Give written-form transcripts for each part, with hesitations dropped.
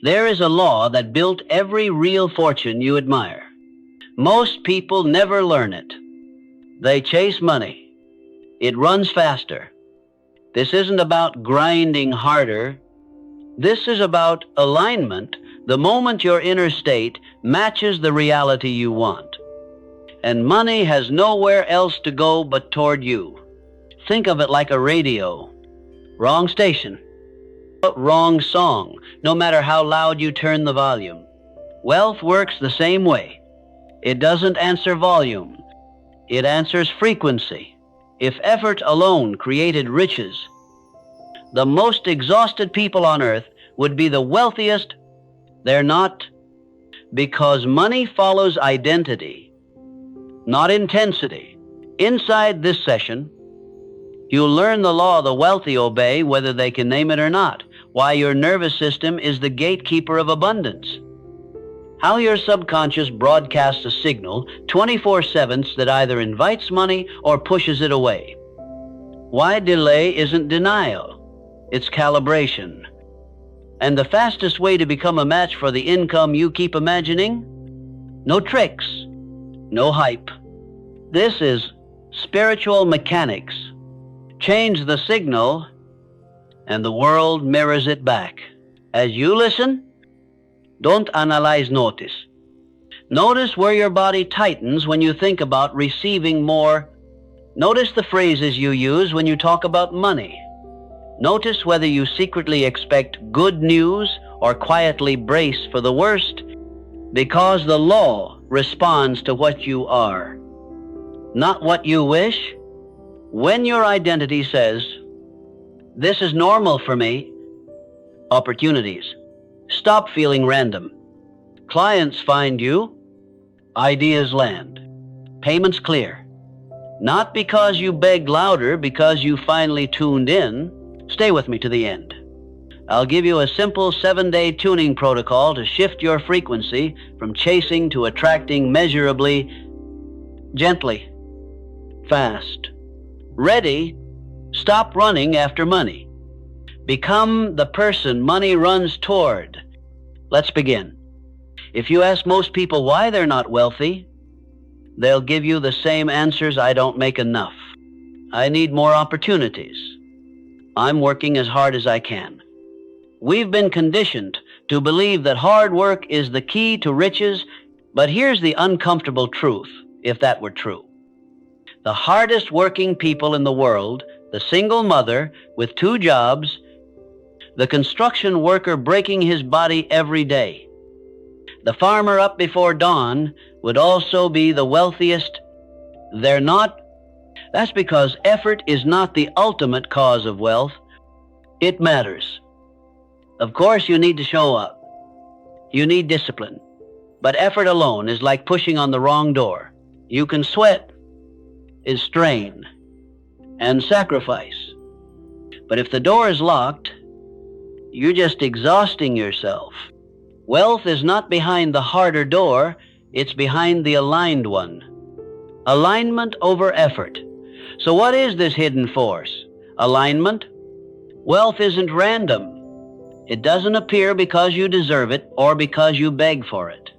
There is a law that built every real fortune you admire. Most people never learn it. They chase money. It runs faster. This isn't about grinding harder. This is about alignment the moment your inner state matches the reality you want. And money has nowhere else to go but toward you. Think of it like a radio. Wrong station. Wrong song, no matter how loud you turn the volume. Wealth works the same way. It doesn't answer volume. It answers frequency. If effort alone created riches, the most exhausted people on earth would be the wealthiest. They're not, because money follows identity, not intensity. Inside this session, you'll learn the law the wealthy obey, whether they can name it or not, why your nervous system is the gatekeeper of abundance, how your subconscious broadcasts a signal 24/7 that either invites money or pushes it away. Why delay isn't denial, it's calibration. And the fastest way to become a match for the income you keep imagining? No tricks, no hype. This is spiritual mechanics. Change the signal, and the world mirrors it back. As you listen, don't analyze, notice. Notice where your body tightens when you think about receiving more. Notice the phrases you use when you talk about money. Notice whether you secretly expect good news or quietly brace for the worst, because the law responds to what you are, not what you wish. When your identity says, "This is normal for me," opportunities stop feeling random. Clients find you, ideas land, payments clear. Not because you begged louder, because you finally tuned in. Stay with me to the end. I'll give you a simple 7-day tuning protocol to shift your frequency from chasing to attracting measurably, gently, fast. Ready? Stop running after money. Become the person money runs toward. Let's begin. If you ask most people why they're not wealthy, they'll give you the same answers. I don't make enough. I need more opportunities. I'm working as hard as I can. We've been conditioned to believe that hard work is the key to riches, but here's the uncomfortable truth, if that were true. The hardest working people in the world, the single mother with 2 jobs, the construction worker breaking his body every day, the farmer up before dawn, would also be the wealthiest. They're not. That's because effort is not the ultimate cause of wealth. It matters. Of course, you need to show up. You need discipline. But effort alone is like pushing on the wrong door. You can sweat, is strain, and sacrifice. But if the door is locked, you're just exhausting yourself. Wealth is not behind the harder door, it's behind the aligned one. Alignment over effort. So what is this hidden force? Alignment? Wealth isn't random. It doesn't appear because you deserve it or because you beg for it.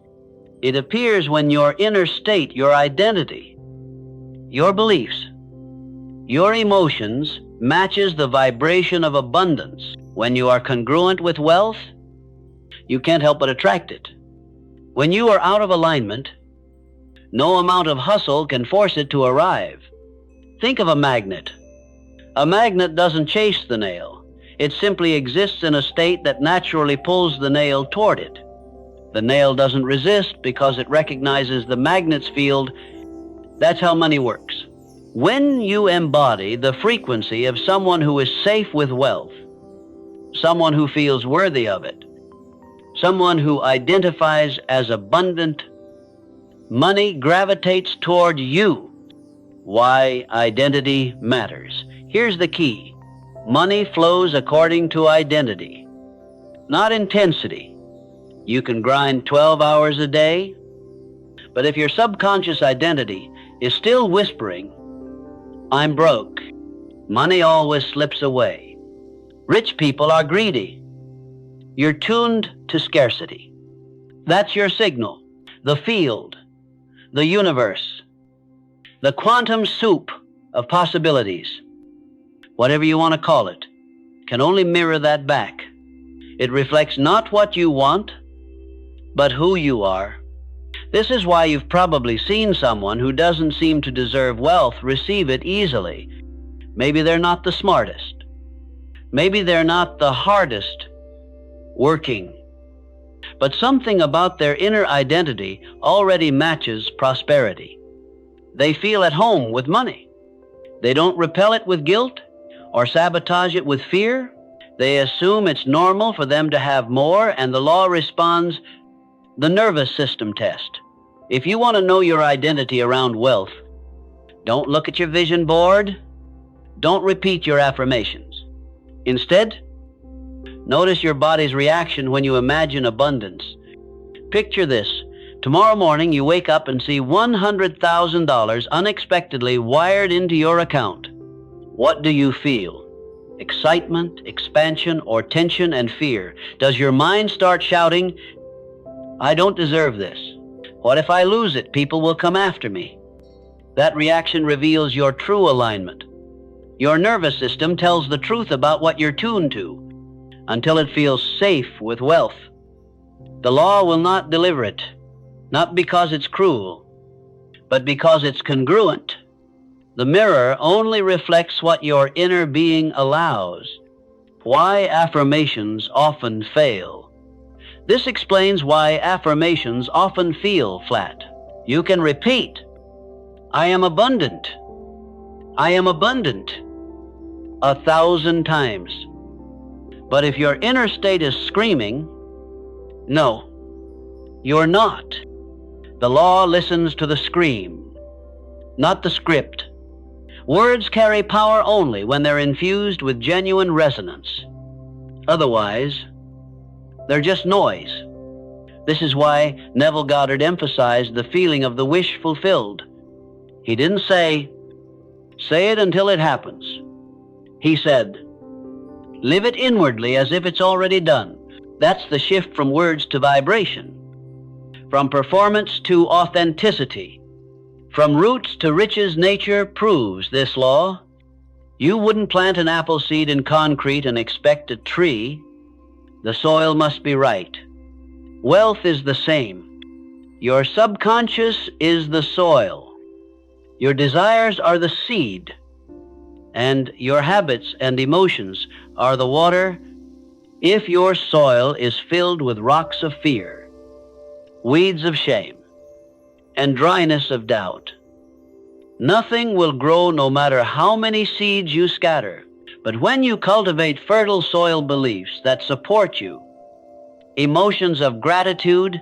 It appears when your inner state, your identity, your beliefs, your emotions matches the vibration of abundance. When you are congruent with wealth, you can't help but attract it. When you are out of alignment, no amount of hustle can force it to arrive. Think of a magnet. A magnet doesn't chase the nail. It simply exists in a state that naturally pulls the nail toward it. The nail doesn't resist because it recognizes the magnet's field. That's how money works. When you embody the frequency of someone who is safe with wealth, someone who feels worthy of it, someone who identifies as abundant, money gravitates toward you. Why identity matters. Here's the key. Money flows according to identity, not intensity. You can grind 12 hours a day, but if your subconscious identity is still whispering, "I'm broke," money always slips away. Rich people are greedy. You're tuned to scarcity. That's your signal. The field, the universe, the quantum soup of possibilities, whatever you want to call it, can only mirror that back. It reflects not what you want, but who you are. This is why you've probably seen someone who doesn't seem to deserve wealth receive it easily. Maybe they're not the smartest. Maybe they're not the hardest working. But something about their inner identity already matches prosperity. They feel at home with money. They don't repel it with guilt or sabotage it with fear. They assume it's normal for them to have more, and the law responds, the nervous system test. If you want to know your identity around wealth, don't look at your vision board. Don't repeat your affirmations. Instead, notice your body's reaction when you imagine abundance. Picture this. Tomorrow morning, you wake up and see $100,000 unexpectedly wired into your account. What do you feel? Excitement, expansion, or tension and fear? Does your mind start shouting, I don't deserve this. What if I lose it? People will come after me. That reaction reveals your true alignment. Your nervous system tells the truth about what you're tuned to until it feels safe with wealth. The law will not deliver it, not because it's cruel, but because it's congruent. The mirror only reflects what your inner being allows. Why affirmations often fail. This explains why affirmations often feel flat. You can repeat, I am abundant. I am abundant 1,000 times. But if your inner state is screaming, no, you're not. The law listens to the scream, not the script. Words carry power only when they're infused with genuine resonance. Otherwise, they're just noise. This is why Neville Goddard emphasized the feeling of the wish fulfilled. He didn't say it until it happens. He said, live it inwardly as if it's already done. That's the shift from words to vibration, from performance to authenticity, from roots to riches. Nature proves this law. You wouldn't plant an apple seed in concrete and expect a tree. The soil must be right. Wealth is the same. Your subconscious is the soil. Your desires are the seed. And your habits and emotions are the water. If your soil is filled with rocks of fear, weeds of shame, and dryness of doubt, nothing will grow no matter how many seeds you scatter. But when you cultivate fertile soil beliefs that support you, emotions of gratitude,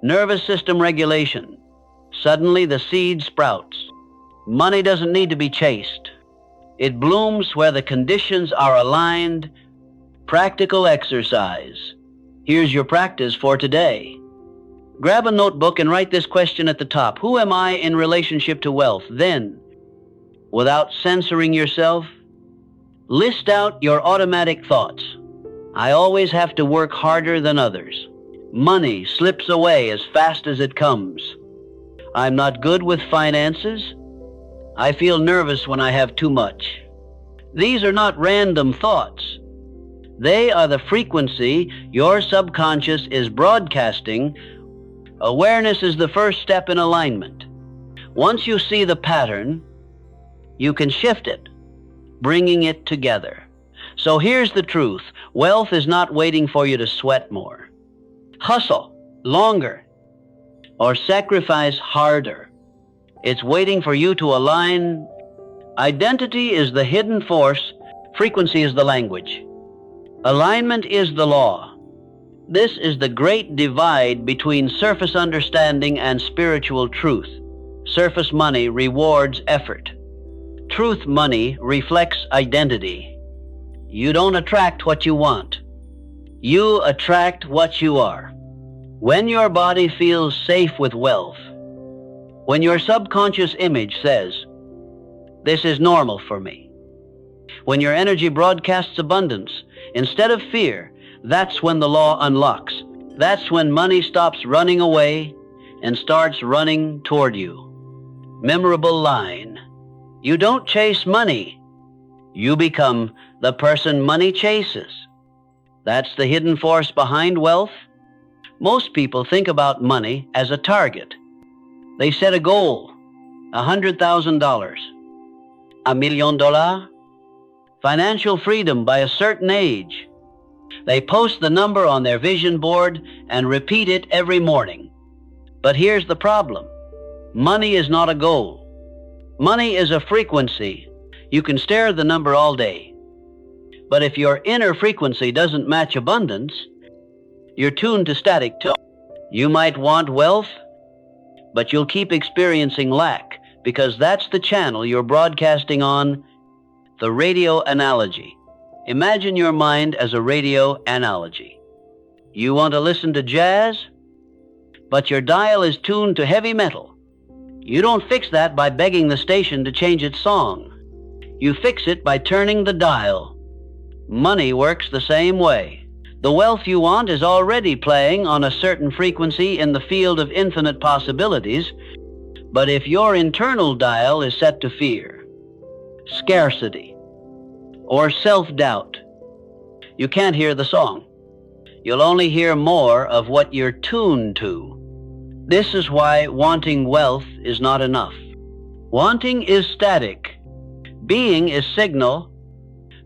nervous system regulation, suddenly the seed sprouts. Money doesn't need to be chased. It blooms where the conditions are aligned. Practical exercise. Here's your practice for today. Grab a notebook and write this question at the top. Who am I in relationship to wealth? Then, without censoring yourself, list out your automatic thoughts. I always have to work harder than others. Money slips away as fast as it comes. I'm not good with finances. I feel nervous when I have too much. These are not random thoughts. They are the frequency your subconscious is broadcasting. Awareness is the first step in alignment. Once you see the pattern, you can shift it, bringing it together. So here's the truth. Wealth is not waiting for you to sweat more, hustle longer, or sacrifice harder. It's waiting for you to align. Identity is the hidden force. Frequency is the language. Alignment is the law. This is the great divide between surface understanding and spiritual truth. Surface money rewards effort. Truth money reflects identity. You don't attract what you want. You attract what you are. When your body feels safe with wealth, when your subconscious image says, this is normal for me, when your energy broadcasts abundance instead of fear, That's when the law unlocks. That's when money stops running away and starts running toward you. Memorable line. You don't chase money. You become the person money chases. That's the hidden force behind wealth. Most people think about money as a target. They set a goal, $100,000, $1 million, financial freedom by a certain age. They post the number on their vision board and repeat it every morning. But here's the problem. Money is not a goal. Money is a frequency. You can stare at the number all day. But if your inner frequency doesn't match abundance, you're tuned to static tone. You might want wealth, but you'll keep experiencing lack because that's the channel you're broadcasting on. The radio analogy. Imagine your mind as a radio analogy. You want to listen to jazz, but your dial is tuned to heavy metal. You don't fix that by begging the station to change its song. You fix it by turning the dial. Money works the same way. The wealth you want is already playing on a certain frequency in the field of infinite possibilities, but if your internal dial is set to fear, scarcity, or self-doubt, you can't hear the song. You'll only hear more of what you're tuned to. This is why wanting wealth is not enough. Wanting is static. Being is signal.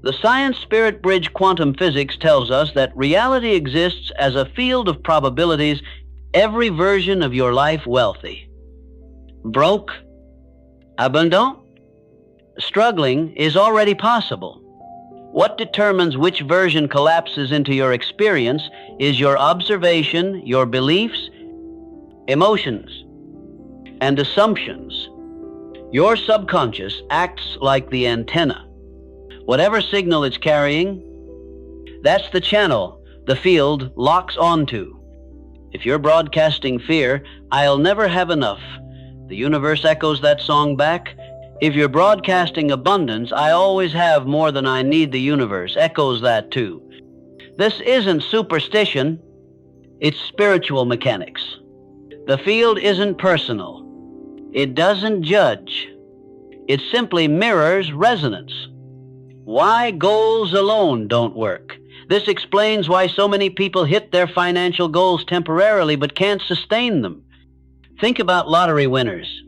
The science-spirit bridge quantum physics tells us that reality exists as a field of probabilities, every version of your life wealthy. Broke, abundant, struggling is already possible. What determines which version collapses into your experience is your observation, your beliefs, emotions, and assumptions. Your subconscious acts like the antenna. Whatever signal it's carrying, that's the channel the field locks onto. If you're broadcasting fear, I'll never have enough, the universe echoes that song back. If you're broadcasting abundance, I always have more than I need, the universe echoes that too. This isn't superstition, it's spiritual mechanics. The field isn't personal. It doesn't judge. It simply mirrors resonance. Why goals alone don't work. This explains why so many people hit their financial goals temporarily but can't sustain them. Think about lottery winners.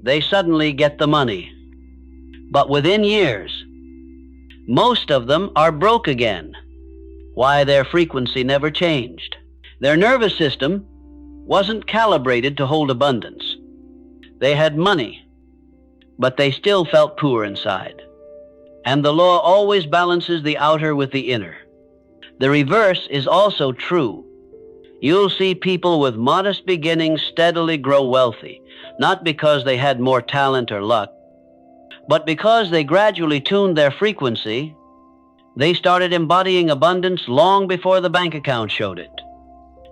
They suddenly get the money. But within years, most of them are broke again. Why? Their frequency never changed. Their nervous system wasn't calibrated to hold abundance. They had money, but they still felt poor inside. And the law always balances the outer with the inner. The reverse is also true. You'll see people with modest beginnings steadily grow wealthy, not because they had more talent or luck, but because they gradually tuned their frequency. They started embodying abundance long before the bank account showed it.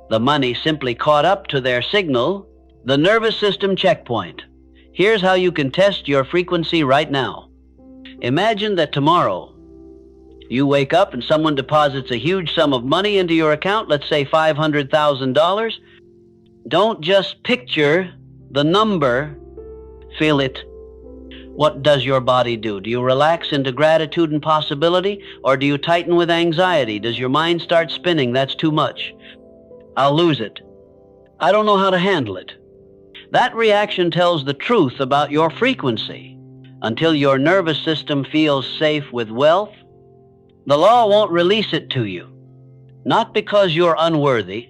The money simply caught up to their signal, the nervous system checkpoint. Here's how you can test your frequency right now. Imagine that tomorrow you wake up and someone deposits a huge sum of money into your account, let's say $500,000. Don't just picture the number, feel it. What does your body do? Do you relax into gratitude and possibility, or do you tighten with anxiety? Does your mind start spinning? That's too much. I'll lose it. I don't know how to handle it. That reaction tells the truth about your frequency. Until your nervous system feels safe with wealth, the law won't release it to you. Not because you're unworthy,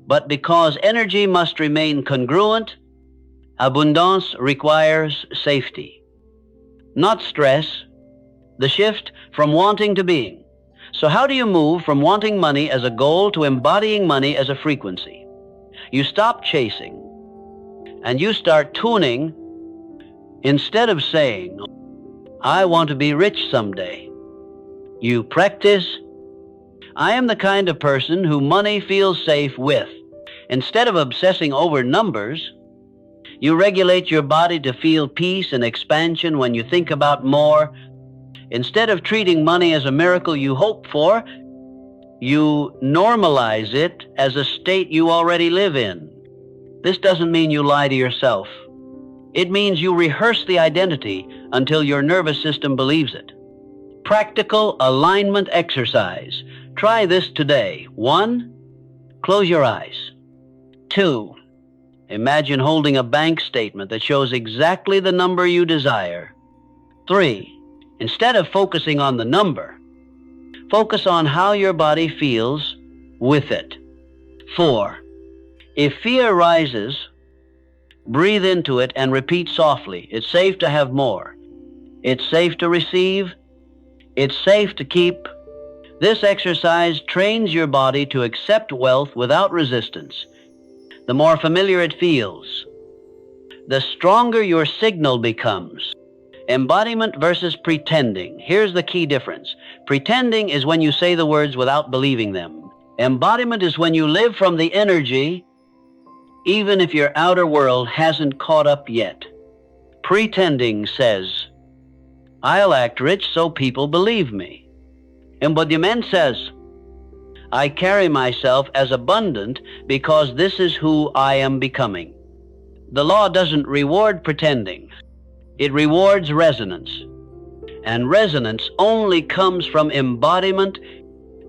but because energy must remain congruent. Abundance requires safety, not stress, the shift from wanting to being. So how do you move from wanting money as a goal to embodying money as a frequency? You stop chasing and you start tuning. Instead of saying, I want to be rich someday, you practice, I am the kind of person who money feels safe with. Instead of obsessing over numbers, you regulate your body to feel peace and expansion when you think about more. Instead of treating money as a miracle you hope for, You normalize it as a state you already live in. This doesn't mean you lie to yourself. It means you rehearse the identity until your nervous system believes it. Practical alignment exercise. Try this today. 1, close your eyes. 2, imagine holding a bank statement that shows exactly the number you desire. 3, instead of focusing on the number, focus on how your body feels with it. 4, if fear rises, breathe into it and repeat softly. It's safe to have more. It's safe to receive. It's safe to keep. This exercise trains your body to accept wealth without resistance. The more familiar it feels, the stronger your signal becomes. Embodiment versus pretending. Here's the key difference. Pretending is when you say the words without believing them. Embodiment is when you live from the energy, even if your outer world hasn't caught up yet. Pretending says, I'll act rich so people believe me. Embodiment says, I carry myself as abundant because this is who I am becoming. The law doesn't reward pretending. It rewards resonance. And resonance only comes from embodiment.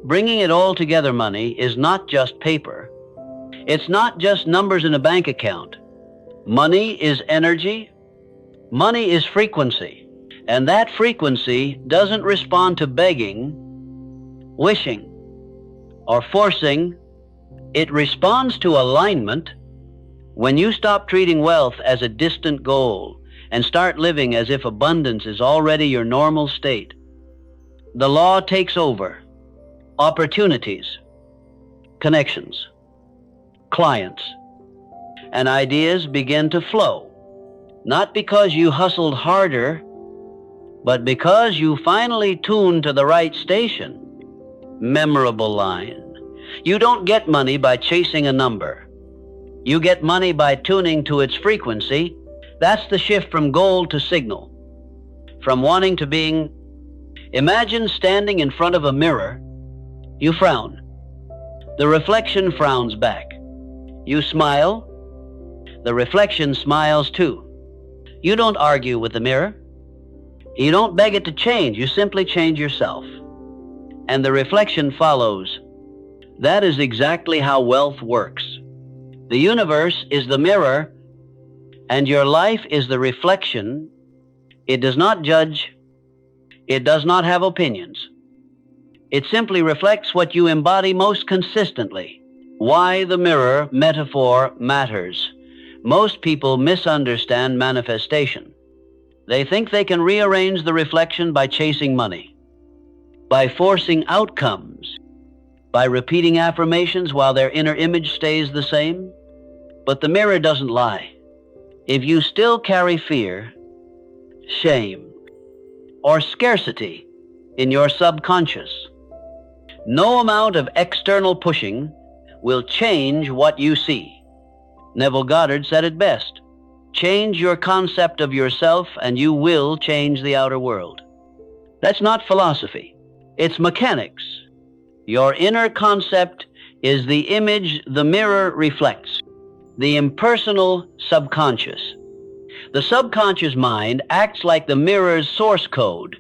Bringing it all together, money, is not just paper. It's not just numbers in a bank account. Money is energy. Money is frequency. And that frequency doesn't respond to begging, wishing, or forcing. It responds to alignment. When you stop treating wealth as a distant goal and start living as if abundance is already your normal state, the law takes over. Opportunities, connections, clients, and ideas begin to flow. Not because you hustled harder, but because you finally tuned to the right station. Memorable line. You don't get money by chasing a number. You get money by tuning to its frequency. That's the shift from goal to signal. From wanting to being. Imagine standing in front of a mirror. You frown. The reflection frowns back. You smile. The reflection smiles too. You don't argue with the mirror. You don't beg it to change. You simply change yourself. And the reflection follows. That is exactly how wealth works. The universe is the mirror, and your life is the reflection. It does not judge. It does not have opinions. It simply reflects what you embody most consistently. Why the mirror metaphor matters. Most people misunderstand manifestation. They think they can rearrange the reflection by chasing money, by forcing outcomes, by repeating affirmations while their inner image stays the same. But the mirror doesn't lie. If you still carry fear, shame, or scarcity in your subconscious, no amount of external pushing will change what you see. Neville Goddard said it best. Change your concept of yourself and you will change the outer world. That's not philosophy. It's mechanics. Your inner concept is the image the mirror reflects, the impersonal subconscious. The subconscious mind acts like the mirror's source code.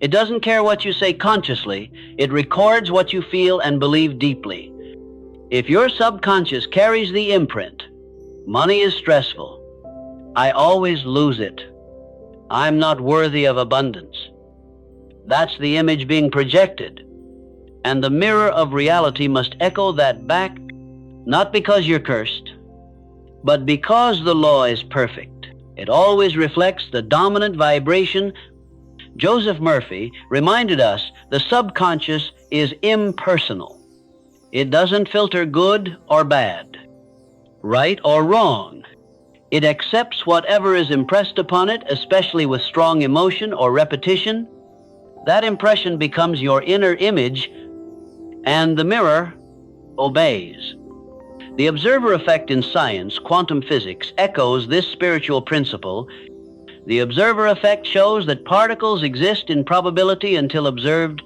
It doesn't care what you say consciously. It records what you feel and believe deeply. If your subconscious carries the imprint, money is stressful. I always lose it. I'm not worthy of abundance. That's the image being projected. And the mirror of reality must echo that back, not because you're cursed, but because the law is perfect. It always reflects the dominant vibration. Joseph Murphy reminded us the subconscious is impersonal. It doesn't filter good or bad, right or wrong. It accepts whatever is impressed upon it, especially with strong emotion or repetition. That impression becomes your inner image, and the mirror obeys. The observer effect in science, quantum physics, echoes this spiritual principle. The observer effect shows that particles exist in probability until observed,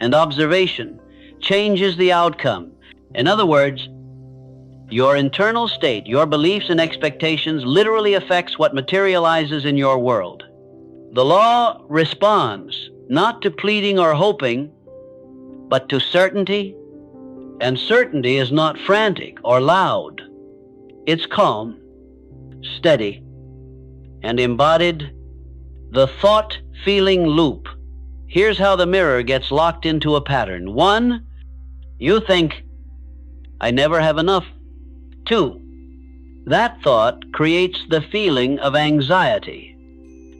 and observation changes the outcome. In other words, your internal state, your beliefs and expectations literally affects what materializes in your world. The law responds not to pleading or hoping, but to certainty. And certainty is not frantic or loud. It's calm, steady, and embodied. The thought-feeling loop. Here's how the mirror gets locked into a pattern. 1, you think, I never have enough. 2, that thought creates the feeling of anxiety.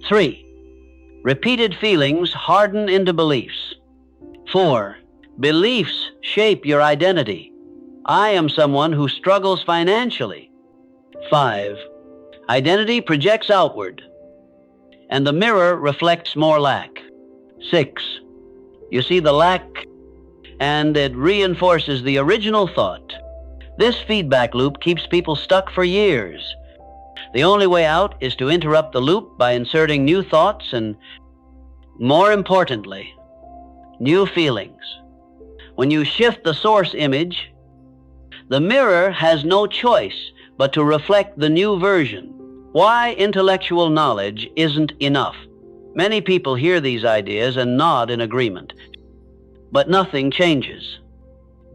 3, repeated feelings harden into beliefs. 4, beliefs shape your identity. I am someone who struggles financially. 5, identity projects outward, and the mirror reflects more lack. 6, you see the lack, and it reinforces the original thought. This feedback loop keeps people stuck for years. The only way out is to interrupt the loop by inserting new thoughts and, more importantly, new feelings. When you shift the source image, the mirror has no choice but to reflect the new version. Why intellectual knowledge isn't enough. Many people hear these ideas and nod in agreement, but nothing changes.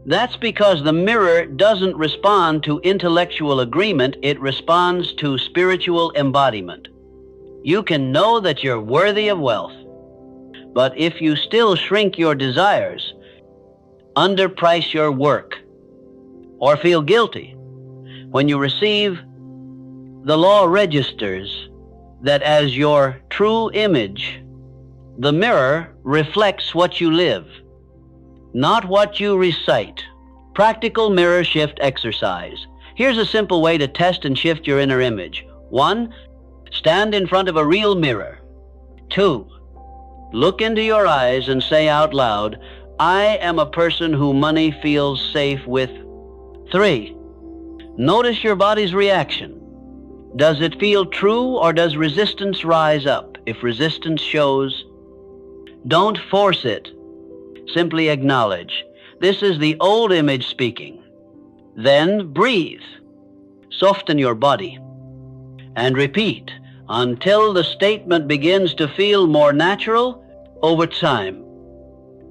That's because the mirror doesn't respond to intellectual agreement, it responds to spiritual embodiment. You can know that you're worthy of wealth, but if you still shrink your desires, underprice your work, or feel guilty when you receive, the law registers that as your true image, the mirror reflects what you live, not what you recite. Practical mirror shift exercise. Here's a simple way to test and shift your inner image. 1, stand in front of a real mirror. 2, look into your eyes and say out loud, I am a person who money feels safe with. 3, notice your body's reaction. Does it feel true or does resistance rise up? If resistance shows, don't force it. Simply acknowledge. This is the old image speaking. Then breathe. Soften your body. And repeat until the statement begins to feel more natural. Over time,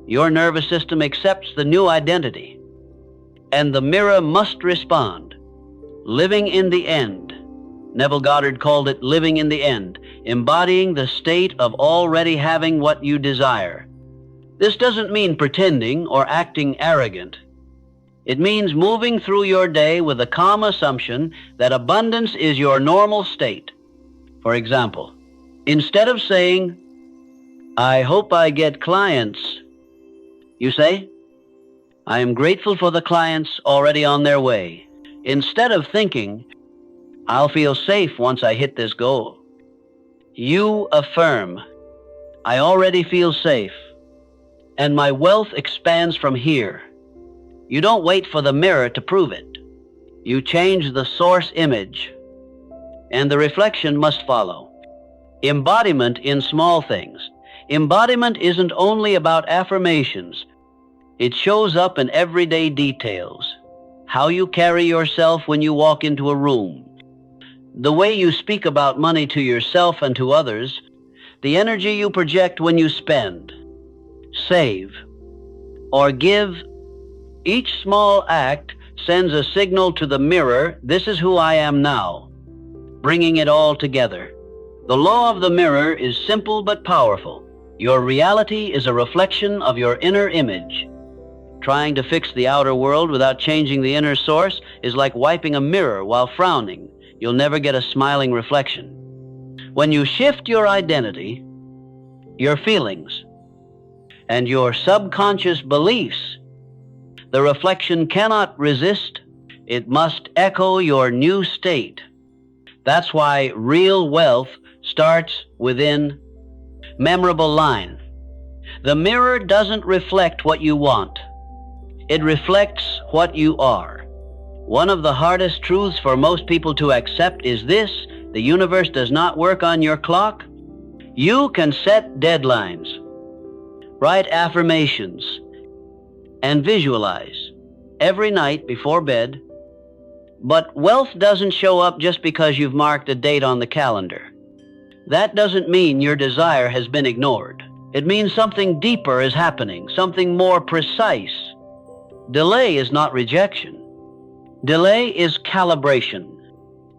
your nervous system accepts the new identity, and the mirror must respond. Living in the end. Neville Goddard called it living in the end, embodying the state of already having what you desire. This doesn't mean pretending or acting arrogant. It means moving through your day with a calm assumption that abundance is your normal state. For example, instead of saying, I hope I get clients, you say, I am grateful for the clients already on their way. Instead of thinking, I'll feel safe once I hit this goal, you affirm, I already feel safe, and my wealth expands from here. You don't wait for the mirror to prove it. You change the source image, and the reflection must follow. Embodiment in small things. Embodiment isn't only about affirmations. It shows up in everyday details. How you carry yourself when you walk into a room, the way you speak about money to yourself and to others, the energy you project when you spend, save, or give. Each small act sends a signal to the mirror, this is who I am now, bringing it all together. The law of the mirror is simple but powerful. Your reality is a reflection of your inner image. Trying to fix the outer world without changing the inner source is like wiping a mirror while frowning. You'll never get a smiling reflection. When you shift your identity, your feelings, and your subconscious beliefs, the reflection cannot resist. It must echo your new state. That's why real wealth starts within. Memorable line. The mirror doesn't reflect what you want. It reflects what you are. One of the hardest truths for most people to accept is this: the universe does not work on your clock. You can set deadlines, write affirmations, and visualize every night before bed. But wealth doesn't show up just because you've marked a date on the calendar. That doesn't mean your desire has been ignored. It means something deeper is happening, something more precise. Delay is not rejection. Delay is calibration.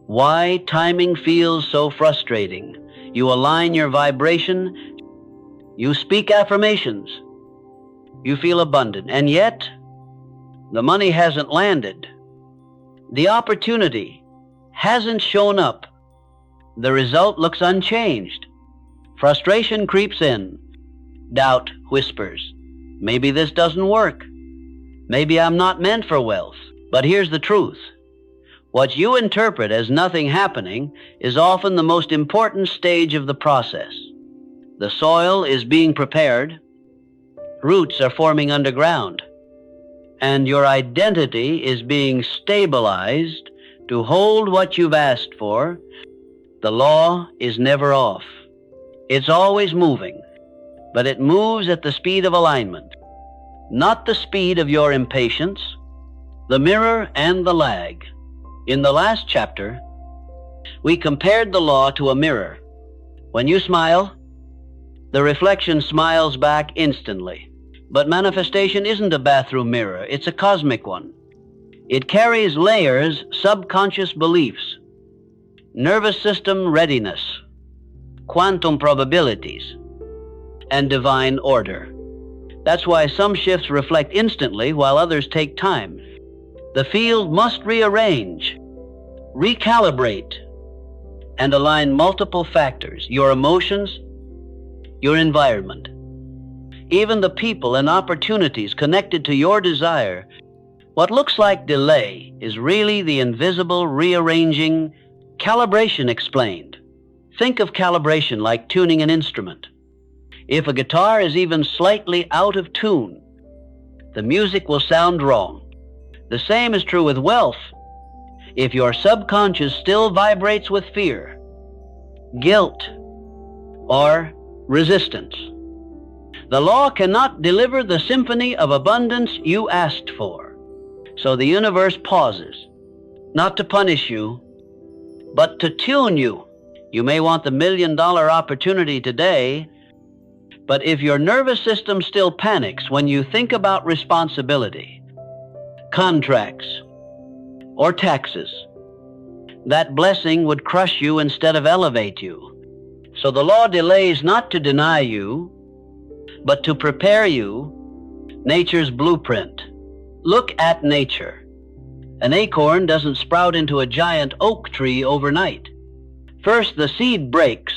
Why timing feels so frustrating. You align your vibration, you speak affirmations, you feel abundant, and yet the money hasn't landed. The opportunity hasn't shown up. The result looks unchanged. Frustration creeps in. Doubt whispers, maybe this doesn't work. Maybe I'm not meant for wealth. But here's the truth. What you interpret as nothing happening is often the most important stage of the process. The soil is being prepared, roots are forming underground, and your identity is being stabilized to hold what you've asked for. The law is never off. It's always moving, but it moves at the speed of alignment, not the speed of your impatience, the mirror and the lag. In the last chapter, we compared the law to a mirror. When you smile, the reflection smiles back instantly. But manifestation isn't a bathroom mirror, it's a cosmic one. It carries layers, subconscious beliefs, nervous system readiness, quantum probabilities, and divine order. That's why some shifts reflect instantly while others take time. The field must rearrange, recalibrate, and align multiple factors: your emotions, your environment, even the people and opportunities connected to your desire. What looks like delay is really the invisible rearranging. Calibration explained. Think of calibration like tuning an instrument. If a guitar is even slightly out of tune, the music will sound wrong. The same is true with wealth. If your subconscious still vibrates with fear, guilt, or resistance, the law cannot deliver the symphony of abundance you asked for. So the universe pauses, not to punish you, but to tune you. You may want the $1 million opportunity today, but if your nervous system still panics when you think about responsibility, contracts, or taxes, that blessing would crush you instead of elevate you. So the law delays not to deny you, but to prepare you. Nature's blueprint. Look at nature. An acorn doesn't sprout into a giant oak tree overnight. First, the seed breaks.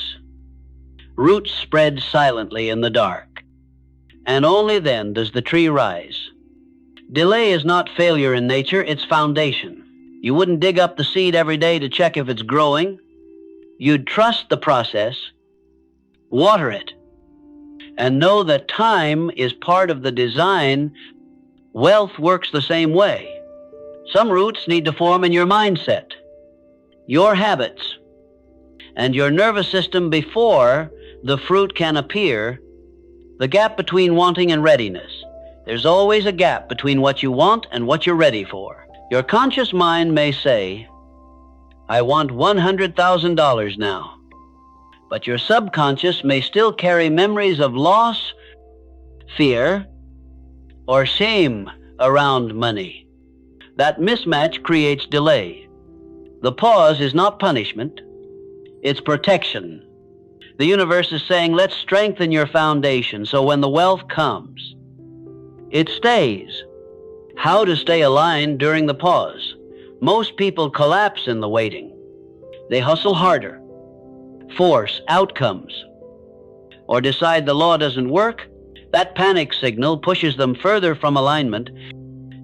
Roots spread silently in the dark. And only then does the tree rise. Delay is not failure in nature, it's foundation. You wouldn't dig up the seed every day to check if it's growing. You'd trust the process, water it, and know that time is part of the design. Wealth works the same way. Some roots need to form in your mindset, your habits, and your nervous system before the fruit can appear. The gap between wanting and readiness. There's always a gap between what you want and what you're ready for. Your conscious mind may say, I want $100,000 now. But your subconscious may still carry memories of loss, fear, or shame around money. That mismatch creates delay. The pause is not punishment, it's protection. The universe is saying, let's strengthen your foundation so when the wealth comes, it stays. How to stay aligned during the pause. Most people collapse in the waiting. They hustle harder, force outcomes, or decide the law doesn't work. That panic signal pushes them further from alignment.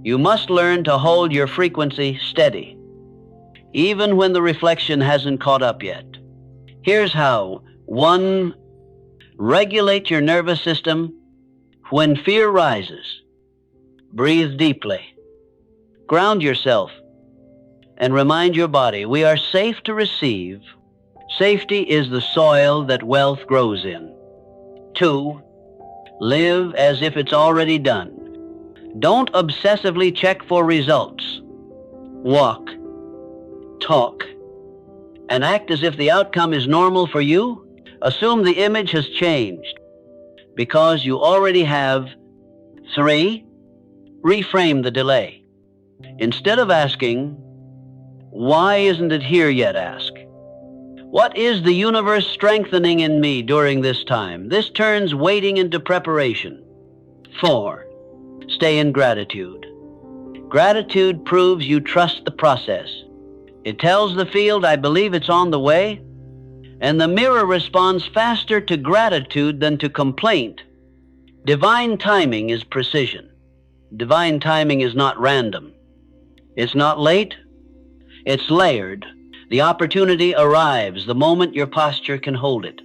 You must learn to hold your frequency steady, even when the reflection hasn't caught up yet. Here's how. 1. Regulate your nervous system. When fear rises, breathe deeply. Ground yourself and remind your body we are safe to receive. Safety is the soil that wealth grows in. 2. Live as if it's already done. Don't obsessively check for results. Walk, talk, and act as if the outcome is normal for you. Assume the image has changed because you already have. 3. Reframe the delay. Instead of asking, "Why isn't it here yet?" ask, "What is the universe strengthening in me during this time?" This turns waiting into preparation. 4. Stay in gratitude. Gratitude proves you trust the process. It tells the field, "I believe it's on the way," and the mirror responds faster to gratitude than to complaint. Divine timing is precision. Divine timing is not random. It's not late. It's layered. The opportunity arrives the moment your posture can hold it.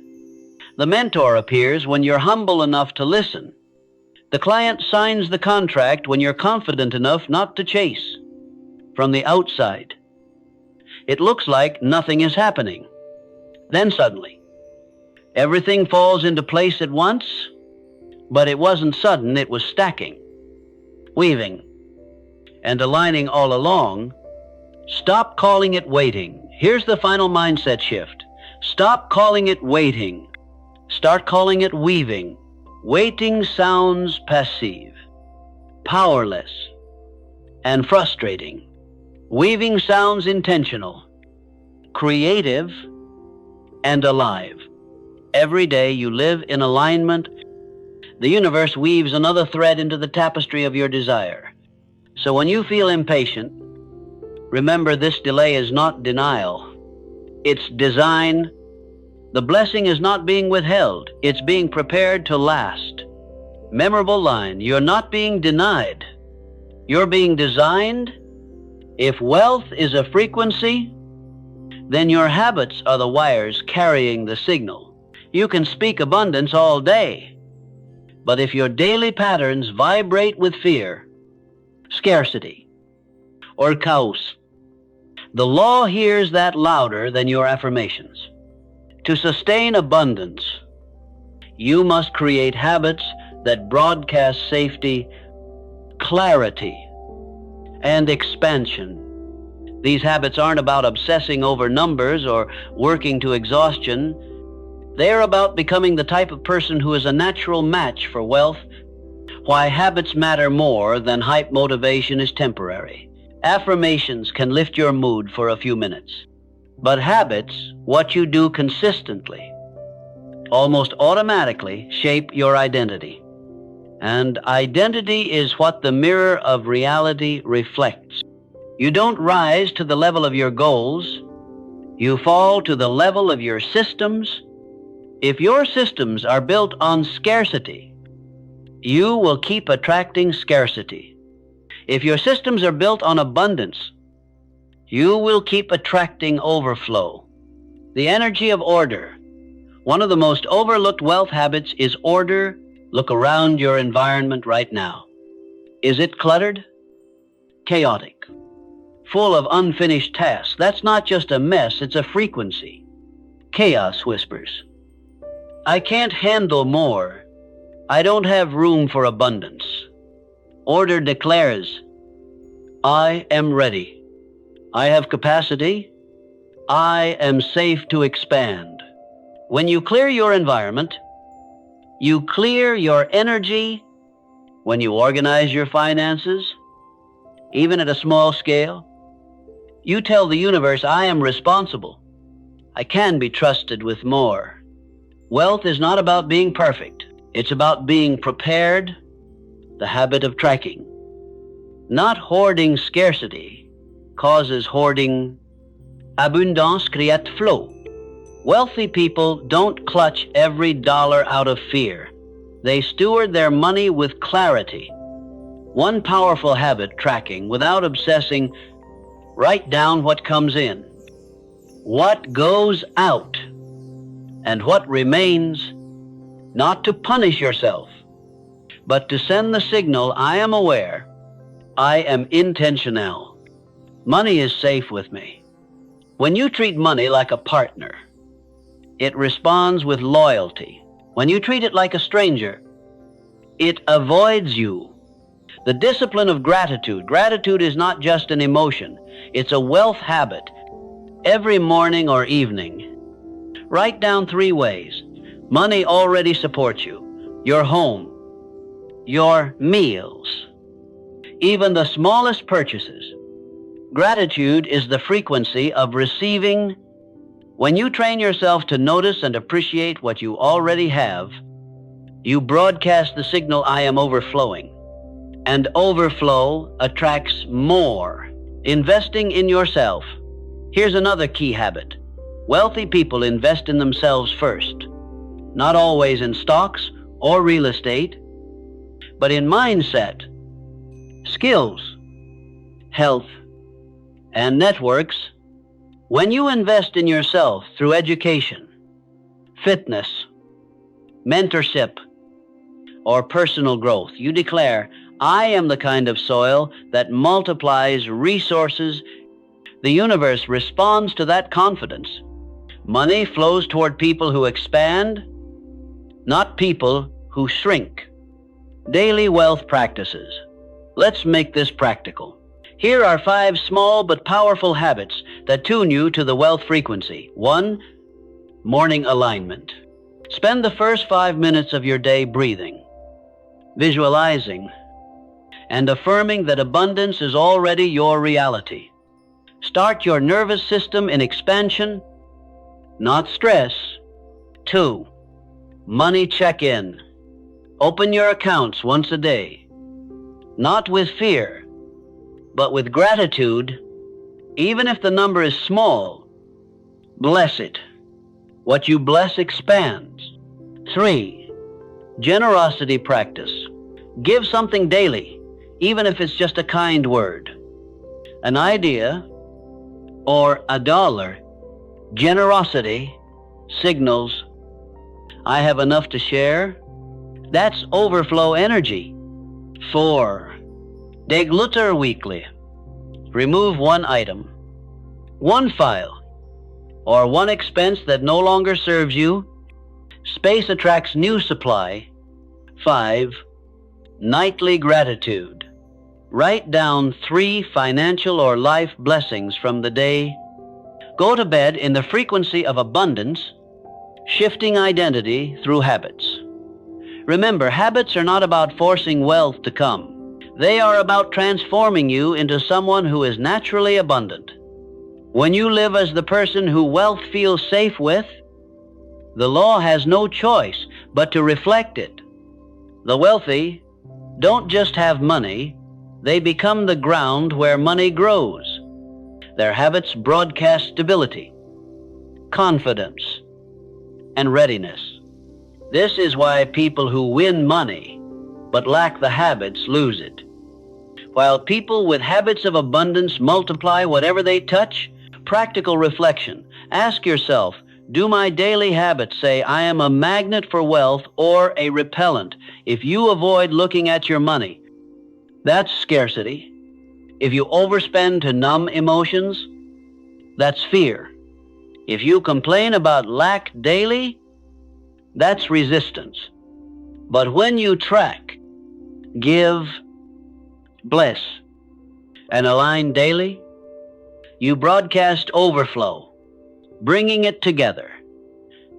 The mentor appears when you're humble enough to listen. The client signs the contract when you're confident enough not to chase. From the outside, it looks like nothing is happening. Then suddenly, everything falls into place at once, but it wasn't sudden, it was stacking, weaving, and aligning all along. Stop calling it waiting. Here's the final mindset shift. Stop calling it waiting. Start calling it weaving. Waiting sounds passive, powerless, and frustrating. Weaving sounds intentional, creative, and alive. Every day you live in alignment. The universe weaves another thread into the tapestry of your desire. So when you feel impatient, remember this delay is not denial. It's design. The blessing is not being withheld. It's being prepared to last. Memorable line, you're not being denied. You're being designed. If wealth is a frequency, then your habits are the wires carrying the signal. You can speak abundance all day, but if your daily patterns vibrate with fear, scarcity, or chaos, the law hears that louder than your affirmations. To sustain abundance, you must create habits that broadcast safety, clarity, and expansion. These habits aren't about obsessing over numbers or working to exhaustion. They're about becoming the type of person who is a natural match for wealth. Why habits matter more than hype motivation is temporary. Affirmations can lift your mood for a few minutes. But habits, what you do consistently, almost automatically shape your identity. And identity is what the mirror of reality reflects. You don't rise to the level of your goals. You fall to the level of your systems. If your systems are built on scarcity, you will keep attracting scarcity. If your systems are built on abundance, you will keep attracting overflow. The energy of order. One of the most overlooked wealth habits is order. Look around your environment right now. Is it cluttered? Chaotic? Full of unfinished tasks? That's not just a mess, it's a frequency. Chaos whispers, "I can't handle more. I don't have room for abundance." Order declares, "I am ready. I have capacity. I am safe to expand." When you clear your environment, you clear your energy. When you organize your finances, even at a small scale, you tell the universe, "I am responsible. I can be trusted with more." Wealth is not about being perfect. It's about being prepared, the habit of tracking. Not hoarding scarcity causes hoarding. Abundance creates flow. Wealthy people don't clutch every dollar out of fear. They steward their money with clarity. One powerful habit, tracking without obsessing. Write down what comes in, what goes out, and what remains. Not to punish yourself, but to send the signal, "I am aware. I am intentional. Money is safe with me." When you treat money like a partner, it responds with loyalty. When you treat it like a stranger, it avoids you. The discipline of gratitude. Gratitude is not just an emotion, it's a wealth habit. Every morning or evening, write down 3 ways. Money already supports you. Your home, your meals, even the smallest purchases. Gratitude is the frequency of receiving. When you train yourself to notice and appreciate what you already have, you broadcast the signal, I am overflowing. And overflow attracts more. Investing in yourself. Here's another key habit. Wealthy people invest in themselves first. Not always in stocks or real estate, but in mindset, skills, health, and networks. When you invest in yourself through education, fitness, mentorship, or personal growth, you declare, I am the kind of soil that multiplies resources. The universe responds to that confidence. Money flows toward people who expand, not people who shrink. Daily wealth practices. Let's make this practical. Here are 5 small but powerful habits that tune you to the wealth frequency. 1. Morning alignment. Spend the first 5 minutes of your day breathing, visualizing, and affirming that abundance is already your reality. Start your nervous system in expansion, not stress. 2. Money check-in. Open your accounts once a day, not with fear, but with gratitude. Even if the number is small, bless it. What you bless expands. 3. Generosity practice. Give something daily, even if it's just a kind word, an idea, or $1. Generosity signals, I have enough to share. That's overflow energy. 4. Declutter weekly. Remove 1 item, 1 file, or 1 expense that no longer serves you. Space attracts new supply. 5. Nightly gratitude. Write down 3 financial or life blessings from the day. Go to bed in the frequency of abundance, shifting identity through habits. Remember, habits are not about forcing wealth to come. They are about transforming you into someone who is naturally abundant. When you live as the person who wealth feels safe with, the law has no choice but to reflect it. The wealthy don't just have money, they become the ground where money grows. Their habits broadcast stability, confidence, and readiness. This is why people who win money but lack the habits lose it. While people with habits of abundance multiply whatever they touch. Practical reflection. Ask yourself, do my daily habits say I am a magnet for wealth or a repellent? If you avoid looking at your money, that's scarcity. If you overspend to numb emotions, that's fear. If you complain about lack daily, that's resistance. But when you track, give, bless, and align daily, you broadcast overflow, bringing it together.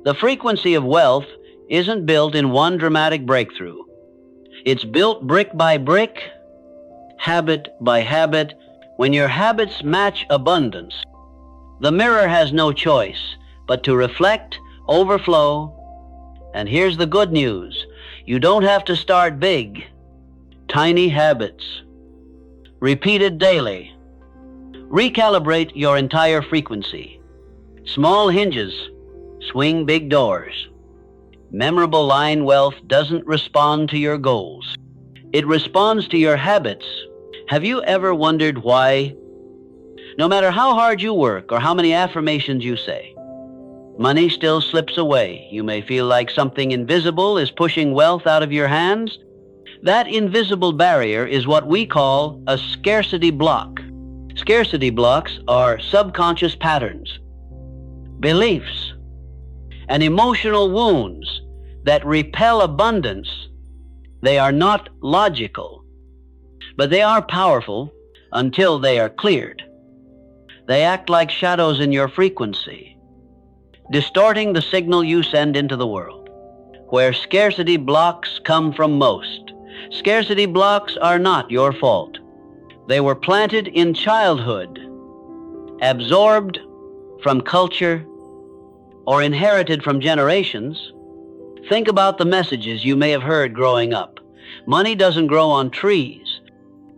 The frequency of wealth isn't built in one dramatic breakthrough. It's built brick by brick, habit by habit. When your habits match abundance, the mirror has no choice but to reflect overflow. And here's the good news. You don't have to start big. Tiny habits, repeated daily, recalibrate your entire frequency. Small hinges swing big doors. Memorable line wealth doesn't respond to your goals. It responds to your habits. Have you ever wondered why? No matter how hard you work or how many affirmations you say, money still slips away. You may feel like something invisible is pushing wealth out of your hands. That invisible barrier is what we call a scarcity block. Scarcity blocks are subconscious patterns, beliefs, and emotional wounds that repel abundance. They are not logical. But they are powerful until they are cleared. They act like shadows in your frequency, distorting the signal you send into the world. Where scarcity blocks come from most, scarcity blocks are not your fault. They were planted in childhood, absorbed from culture, or inherited from generations. Think about the messages you may have heard growing up. Money doesn't grow on trees.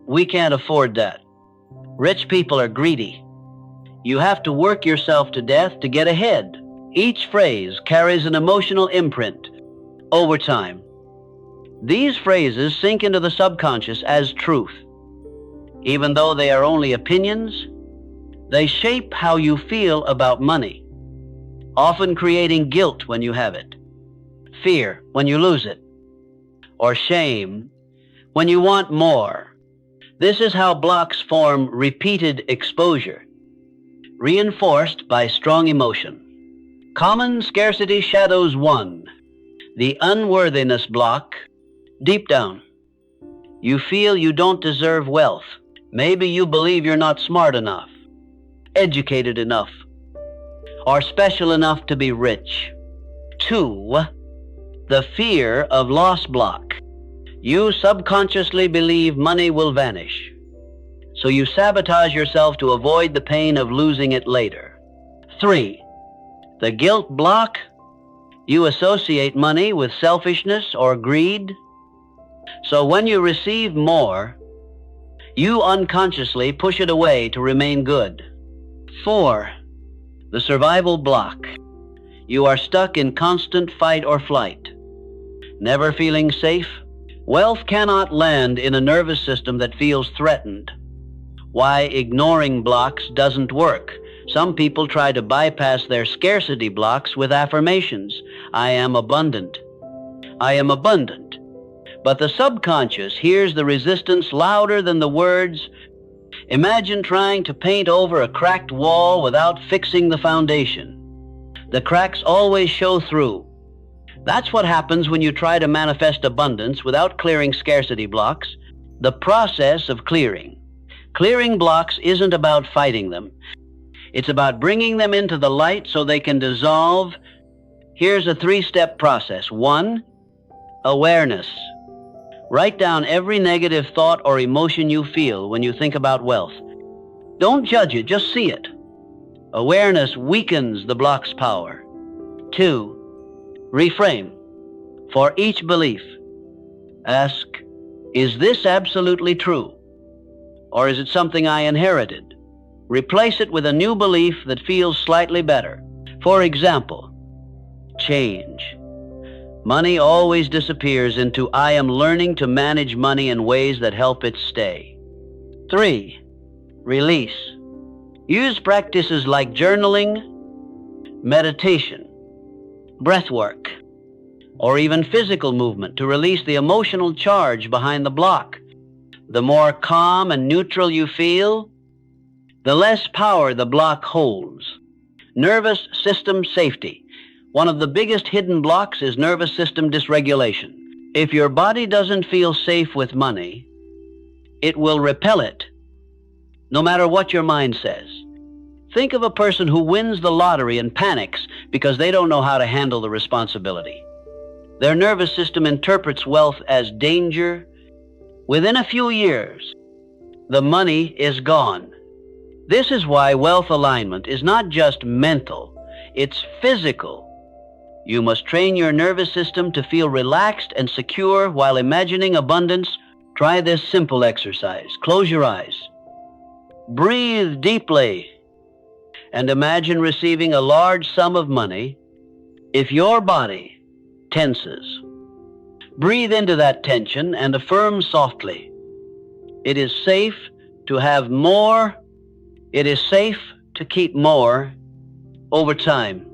We can't afford that. Rich people are greedy. You have to work yourself to death to get ahead. Each phrase carries an emotional imprint over time. These phrases sink into the subconscious as truth. Even though they are only opinions, they shape how you feel about money, often creating guilt when you have it, fear when you lose it, or shame when you want more. This is how blocks form repeated exposure, reinforced by strong emotion. Common scarcity shadows 1. The unworthiness block. Deep down, you feel you don't deserve wealth. Maybe you believe you're not smart enough, educated enough, or special enough to be rich. 2. The fear of loss block. You subconsciously believe money will vanish, so you sabotage yourself to avoid the pain of losing it later. 3. The guilt block. You associate money with selfishness or greed, so when you receive more, you unconsciously push it away to remain good. 4. The survival block. You are stuck in constant fight or flight, never feeling safe. Wealth cannot land in a nervous system that feels threatened. Why ignoring blocks doesn't work. Some people try to bypass their scarcity blocks with affirmations. I am abundant. I am abundant. But the subconscious hears the resistance louder than the words. Imagine trying to paint over a cracked wall without fixing the foundation. The cracks always show through. That's what happens when you try to manifest abundance without clearing scarcity blocks. The process of clearing. Clearing blocks isn't about fighting them. It's about bringing them into the light so they can dissolve. Here's a 3-step process. 1. Awareness. Write down every negative thought or emotion you feel when you think about wealth. Don't judge it, just see it. Awareness weakens the block's power. 2. Reframe. For each belief, ask, is this absolutely true? Or is it something I inherited? Replace it with a new belief that feels slightly better. For example, change. Money always disappears into I am learning to manage money in ways that help it stay. 3. Release. Use practices like journaling, meditation, breath work, or even physical movement to release the emotional charge behind the block. The more calm and neutral you feel, the less power the block holds. Nervous system safety. One of the biggest hidden blocks is nervous system dysregulation. If your body doesn't feel safe with money, it will repel it, no matter what your mind says. Think of a person who wins the lottery and panics because they don't know how to handle the responsibility. Their nervous system interprets wealth as danger. Within a few years, the money is gone. This is why wealth alignment is not just mental, it's physical. You must train your nervous system to feel relaxed and secure while imagining abundance. Try this simple exercise. Close your eyes. Breathe deeply and imagine receiving a large sum of money. If your body tenses, breathe into that tension and affirm softly, it is safe to have more. It is safe to keep more. Over time,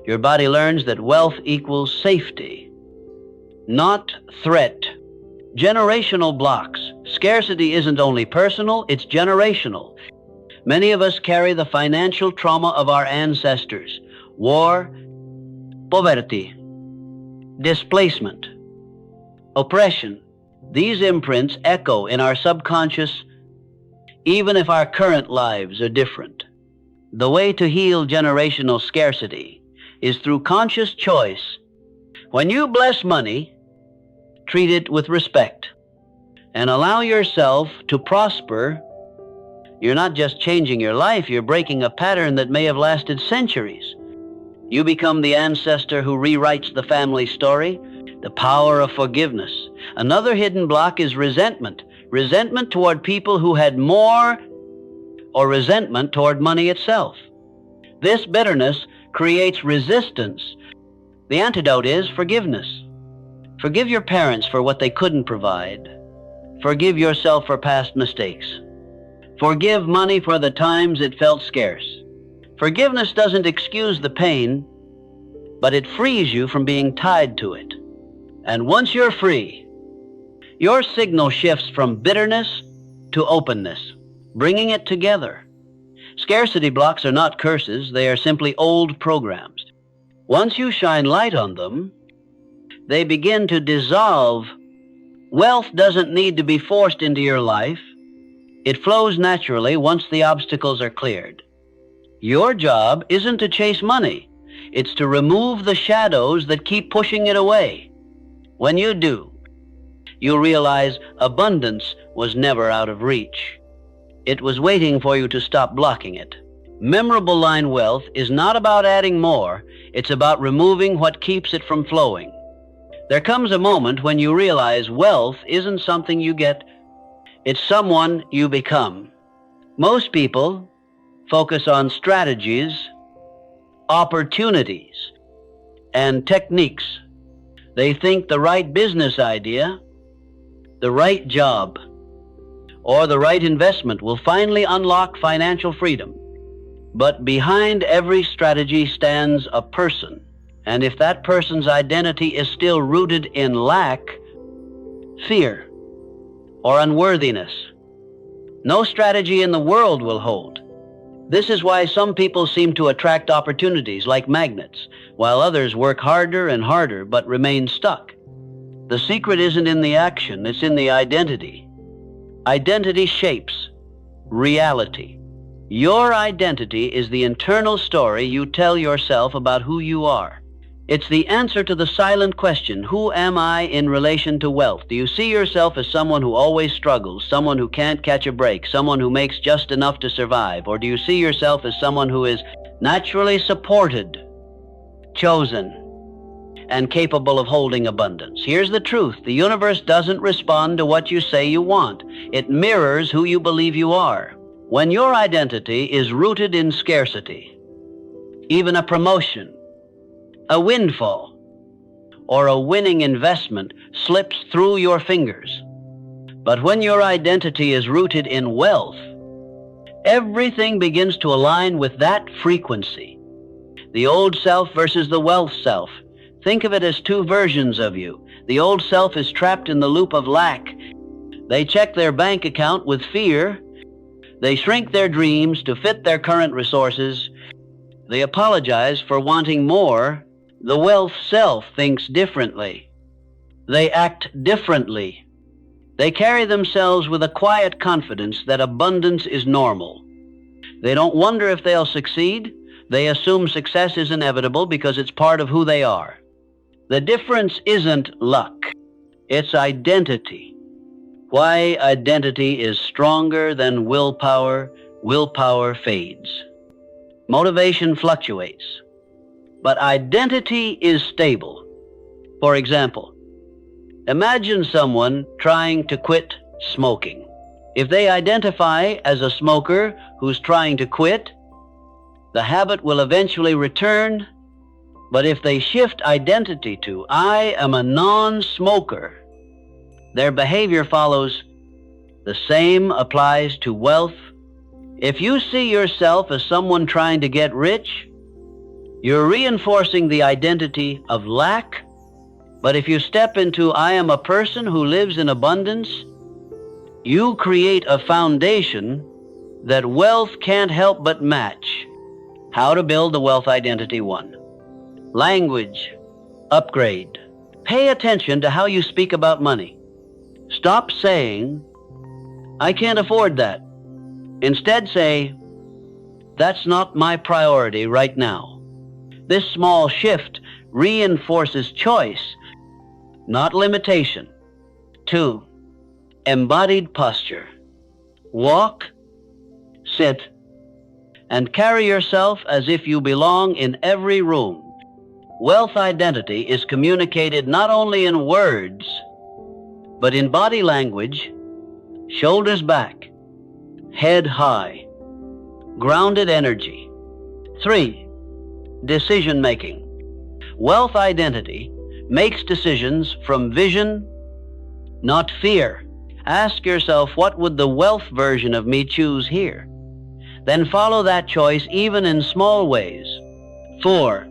your body learns that wealth equals safety, not threat. Generational blocks. Scarcity isn't only personal, it's generational. Many of us carry the financial trauma of our ancestors. War, poverty, displacement, oppression. These imprints echo in our subconscious even if our current lives are different. The way to heal generational scarcity is through conscious choice. When you bless money, treat it with respect and allow yourself to prosper. You're not just changing your life, you're breaking a pattern that may have lasted centuries. You become the ancestor who rewrites the family story. The power of forgiveness. Another hidden block is resentment. Resentment toward people who had more, or resentment toward money itself. This bitterness creates resistance. The antidote is forgiveness. Forgive your parents for what they couldn't provide. Forgive yourself for past mistakes. Forgive money for the times it felt scarce. Forgiveness doesn't excuse the pain, but it frees you from being tied to it. And once you're free, your signal shifts from bitterness to openness, bringing it together. Scarcity blocks are not curses, they are simply old programs. Once you shine light on them, they begin to dissolve. Wealth doesn't need to be forced into your life. It flows naturally once the obstacles are cleared. Your job isn't to chase money. It's to remove the shadows that keep pushing it away. When you do, you'll realize abundance was never out of reach. It was waiting for you to stop blocking it. Memorable line wealth is not about adding more. It's about removing what keeps it from flowing. There comes a moment when you realize wealth isn't something you get. It's someone you become. Most people focus on strategies, opportunities, and techniques. They think the right business idea, the right job, or the right investment will finally unlock financial freedom. But behind every strategy stands a person. And if that person's identity is still rooted in lack, fear, or unworthiness, no strategy in the world will hold. This is why some people seem to attract opportunities like magnets, while others work harder and harder but remain stuck. The secret isn't in the action, it's in the identity. Identity shapes reality. Your identity is the internal story you tell yourself about who you are. It's the answer to the silent question, who am I in relation to wealth? Do you see yourself as someone who always struggles, someone who can't catch a break, someone who makes just enough to survive? Or do you see yourself as someone who is naturally supported, chosen, and capable of holding abundance? Here's the truth. The universe doesn't respond to what you say you want. It mirrors who you believe you are. When your identity is rooted in scarcity, even a promotion, a windfall, or a winning investment slips through your fingers. But when your identity is rooted in wealth, everything begins to align with that frequency. The old self versus the wealth self. Think of it as two versions of you. The old self is trapped in the loop of lack. They check their bank account with fear. They shrink their dreams to fit their current resources. They apologize for wanting more. The wealth self thinks differently. They act differently. They carry themselves with a quiet confidence that abundance is normal. They don't wonder if they'll succeed. They assume success is inevitable because it's part of who they are. The difference isn't luck. It's identity. Why identity is stronger than willpower. Willpower fades. Motivation fluctuates. But identity is stable. For example, imagine someone trying to quit smoking. If they identify as a smoker who's trying to quit, the habit will eventually return. But if they shift identity to, I am a non-smoker, their behavior follows. The same applies to wealth. If you see yourself as someone trying to get rich, you're reinforcing the identity of lack. But if you step into, I am a person who lives in abundance, you create a foundation that wealth can't help but match. How to build the wealth identity 1. Language upgrade. Pay attention to how you speak about money. Stop saying, "I can't afford that." Instead say, "That's not my priority right now." This small shift reinforces choice, not limitation. 2. Embodied posture. Walk, sit, and carry yourself as if you belong in every room. Wealth identity is communicated not only in words, but in body language, shoulders back, head high, grounded energy. 3. Decision making. Wealth identity makes decisions from vision, not fear. Ask yourself, what would the wealth version of me choose here? Then follow that choice even in small ways. 4.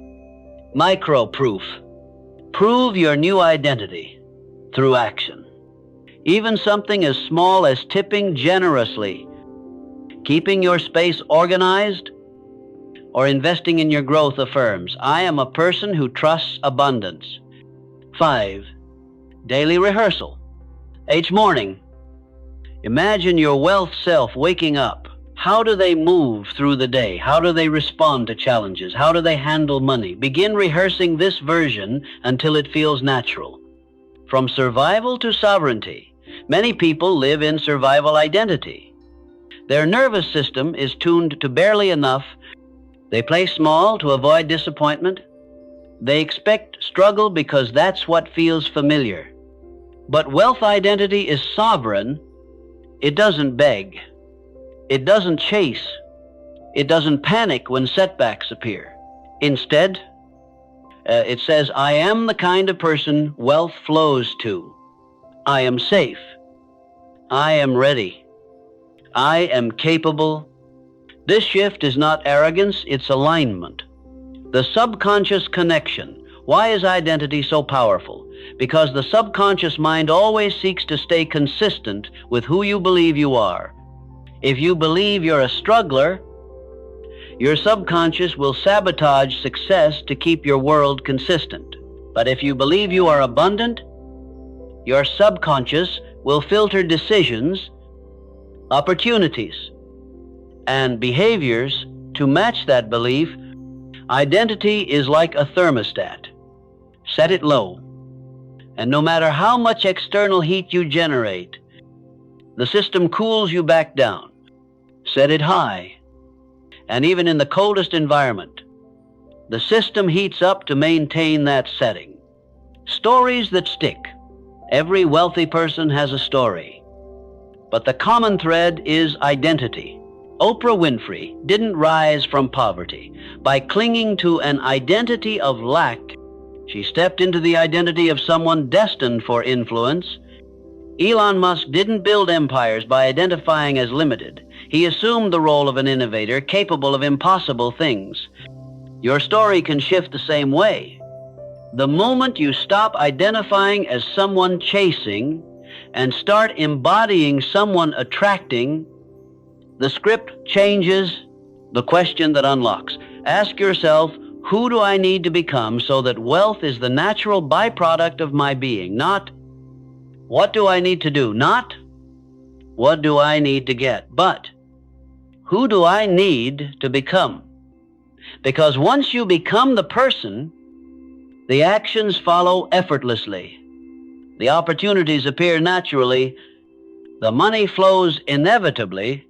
Micro-proof. Prove your new identity through action. Even something as small as tipping generously, keeping your space organized, or investing in your growth affirms, "I am a person who trusts abundance." 5. Daily rehearsal. Each morning, imagine your wealth self waking up. How do they move through the day? How do they respond to challenges? How do they handle money? Begin rehearsing this version until it feels natural. From survival to sovereignty, many people live in survival identity. Their nervous system is tuned to barely enough. They play small to avoid disappointment. They expect struggle because that's what feels familiar. But wealth identity is sovereign. It doesn't beg. It doesn't chase. It doesn't panic when setbacks appear. Instead, it says, "I am the kind of person wealth flows to. I am safe. I am ready. I am capable." This shift is not arrogance, it's alignment. The subconscious connection. Why is identity so powerful? Because the subconscious mind always seeks to stay consistent with who you believe you are. If you believe you're a struggler, your subconscious will sabotage success to keep your world consistent. But if you believe you are abundant, your subconscious will filter decisions, opportunities, and behaviors to match that belief. Identity is like a thermostat. Set it low, and no matter how much external heat you generate, the system cools you back down. Set it high, and even in the coldest environment, the system heats up to maintain that setting. Stories that stick. Every wealthy person has a story, but the common thread is identity. Oprah Winfrey didn't rise from poverty. By clinging to an identity of lack, she stepped into the identity of someone destined for influence. Elon Musk didn't build empires by identifying as limited. He assumed the role of an innovator capable of impossible things. Your story can shift the same way. The moment you stop identifying as someone chasing and start embodying someone attracting, the script changes. The question that unlocks. Ask yourself, who do I need to become so that wealth is the natural byproduct of my being? Not, what do I need to do? Not, what do I need to get? But, who do I need to become? Because once you become the person, the actions follow effortlessly. The opportunities appear naturally. The money flows inevitably.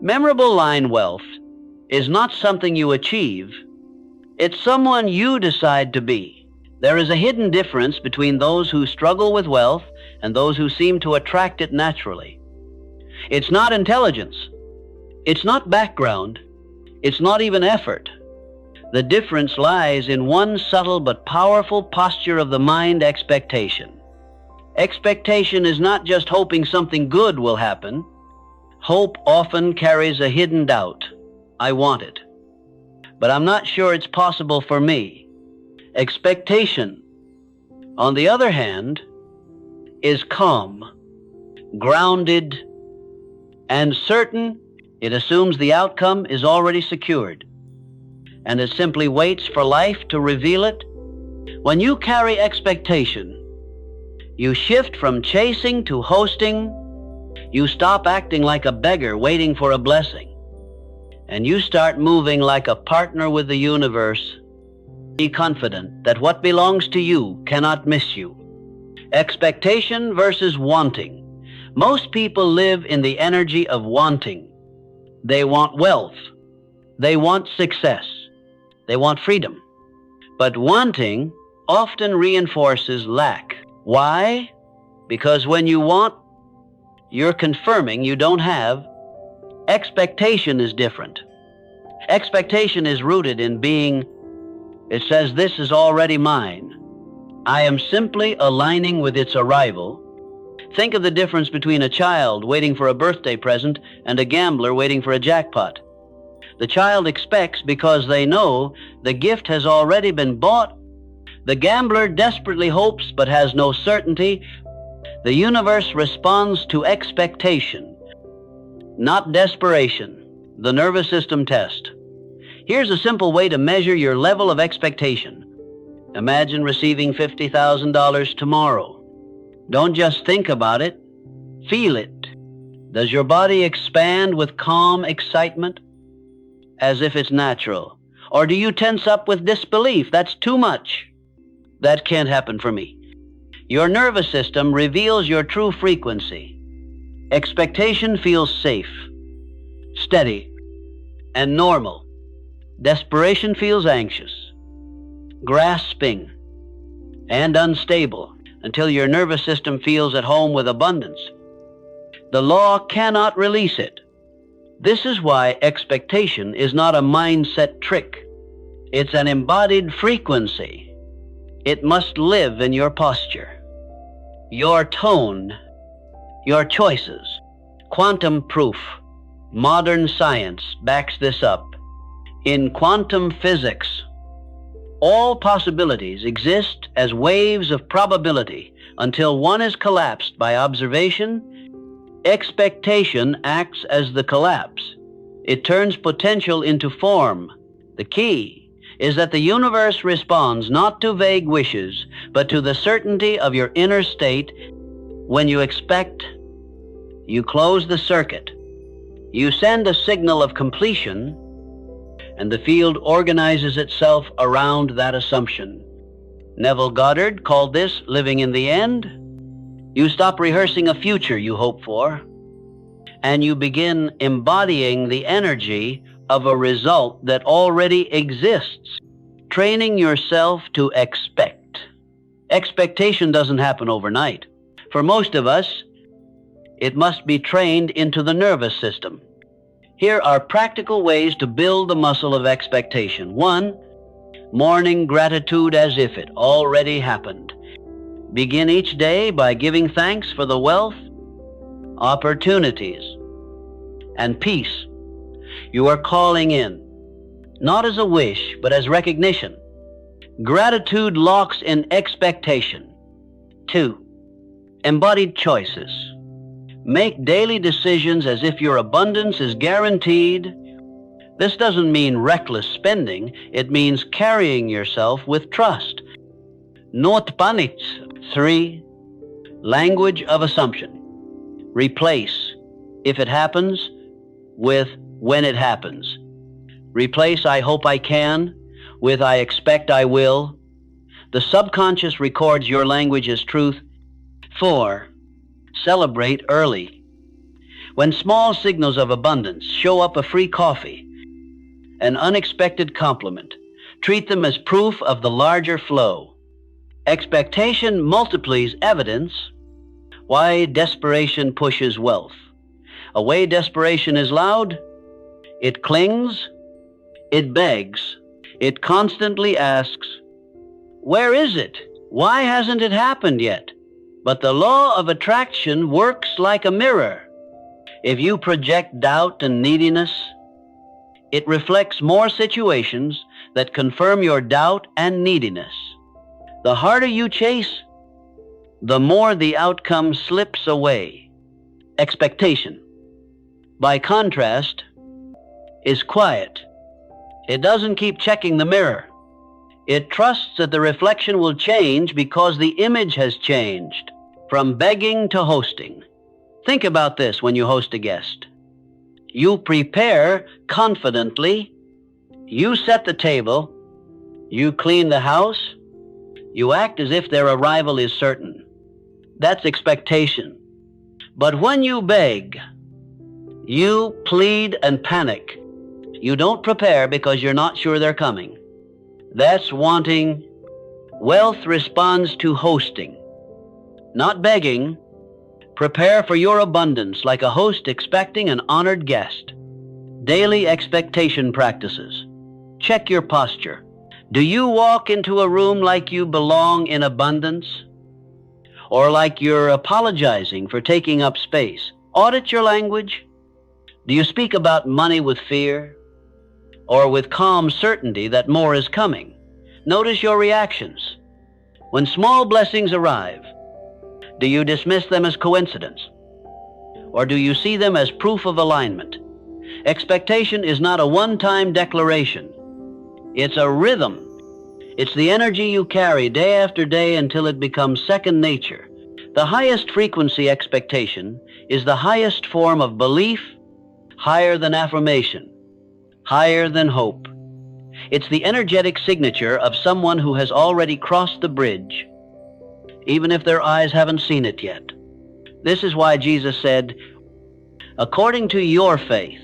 Memorable line wealth is not something you achieve. It's someone you decide to be. There is a hidden difference between those who struggle with wealth and those who seem to attract it naturally. It's not intelligence. It's not background. It's not even effort. The difference lies in one subtle but powerful posture of the mind: expectation. Expectation is not just hoping something good will happen. Hope often carries a hidden doubt. I want it, but I'm not sure it's possible for me. Expectation, on the other hand, is calm, grounded, and certain. It assumes the outcome is already secured, and it simply waits for life to reveal it. When you carry expectation, You shift from chasing to hosting. You stop acting like a beggar waiting for a blessing. And you start moving like a partner with the universe. Be confident that what belongs to you cannot miss you. Expectation versus wanting. Most people live in the energy of wanting. They want wealth. They want success. They want freedom. But wanting often reinforces lack. Why? Because when you want, you're confirming you don't have. Expectation is different. Expectation is rooted in being, it says, this is already mine. I am simply aligning with its arrival. Think of the difference between a child waiting for a birthday present and a gambler waiting for a jackpot. The child expects because they know the gift has already been bought. The gambler desperately hopes but has no certainty. The universe responds to expectation, not desperation. The nervous system test. Here's a simple way to measure your level of expectation. Imagine receiving $50,000 tomorrow. Don't just think about it, feel it. Does your body expand with calm excitement, as if it's natural? Or do you tense up with disbelief? That's too much. That can't happen for me. Your nervous system reveals your true frequency. Expectation feels safe, steady, and normal. Desperation feels anxious, grasping, and unstable until your nervous system feels at home with abundance. The law cannot release it. This is why expectation is not a mindset trick. It's an embodied frequency. It must live in your posture, your tone, your choices. Quantum proof. Modern science backs this up. In quantum physics, all possibilities exist as waves of probability until one is collapsed by observation. Expectation acts as the collapse. It turns potential into form. The key is that the universe responds not to vague wishes, but to the certainty of your inner state. When you expect, you close the circuit. You send a signal of completion, and the field organizes itself around that assumption. Neville Goddard called this living in the end. You stop rehearsing a future you hope for, and you begin embodying the energy of a result that already exists, training yourself to expect. Expectation doesn't happen overnight. For most of us, it must be trained into the nervous system. Here are practical ways to build the muscle of expectation. 1, morning gratitude as if it already happened. Begin each day by giving thanks for the wealth, opportunities, and peace you are calling in, not as a wish, but as recognition. Gratitude locks in expectation. 2, embodied choices. Make daily decisions as if your abundance is guaranteed. This doesn't mean reckless spending. It means carrying yourself with trust. Not panic. 3, language of assumption. Replace if it happens with when it happens. Replace I hope I can with I expect I will. The subconscious records your language as truth. 4, celebrate early. When small signals of abundance show up, a free coffee, an unexpected compliment, treat them as proof of the larger flow. Expectation multiplies evidence. Why desperation pushes wealth. A way desperation is loud, it clings, it begs, it constantly asks, where is it? Why hasn't it happened yet? But the law of attraction works like a mirror. If you project doubt and neediness, it reflects more situations that confirm your doubt and neediness. The harder you chase, the more the outcome slips away. Expectation, by contrast, is quiet. It doesn't keep checking the mirror. It trusts that the reflection will change because the image has changed. from begging to hosting. Think about this when you host a guest. You prepare confidently, you set the table, you clean the house, you act as if their arrival is certain. That's expectation. But when you beg, you plead and panic. You don't prepare because you're not sure they're coming. That's wanting. Wealth responds to hosting, not begging. Prepare for your abundance like a host expecting an honored guest. Daily expectation practices. Check your posture. Do you walk into a room like you belong in abundance? Or like you're apologizing for taking up space? Audit your language. Do you speak about money with fear? Or with calm certainty that more is coming? Notice your reactions. When small blessings arrive, do you dismiss them as coincidence? Or do you see them as proof of alignment? Expectation is not a one-time declaration. It's a rhythm. It's the energy you carry day after day until it becomes second nature. The highest frequency expectation is the highest form of belief, higher than affirmation, higher than hope. It's the energetic signature of someone who has already crossed the bridge, even if their eyes haven't seen it yet. This is why Jesus said, according to your faith,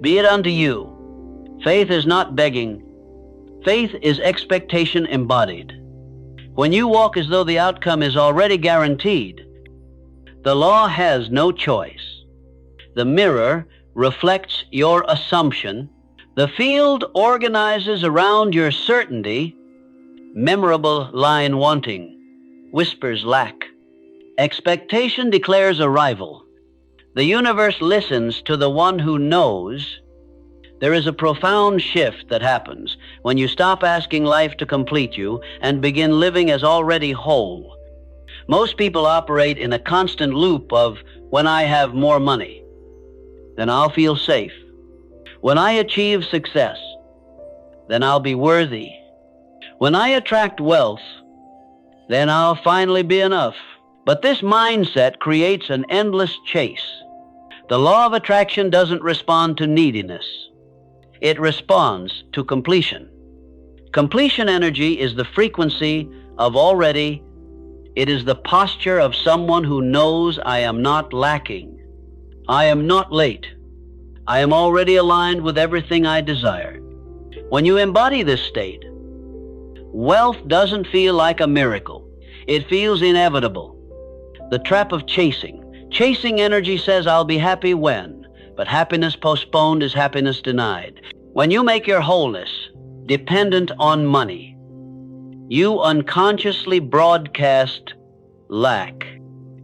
be it unto you. Faith is not begging. Faith is expectation embodied. When you walk as though the outcome is already guaranteed, the law has no choice. The mirror reflects your assumption. The field organizes around your certainty. Memorable line wanting, whispers lack. Expectation declares arrival. The universe listens to the one who knows. There is a profound shift that happens when you stop asking life to complete you and begin living as already whole. Most people operate in a constant loop of, when I have more money, then I'll feel safe. When I achieve success, then I'll be worthy. When I attract wealth, then I'll finally be enough. But this mindset creates an endless chase. The law of attraction doesn't respond to neediness. It responds to completion. Completion energy is the frequency of already. It is the posture of someone who knows I am not lacking. I am not late. I am already aligned with everything I desire. When you embody this state, wealth doesn't feel like a miracle. It feels inevitable. The trap of chasing. Chasing energy says I'll be happy when, but happiness postponed is happiness denied. When you make your wholeness dependent on money, you unconsciously broadcast lack.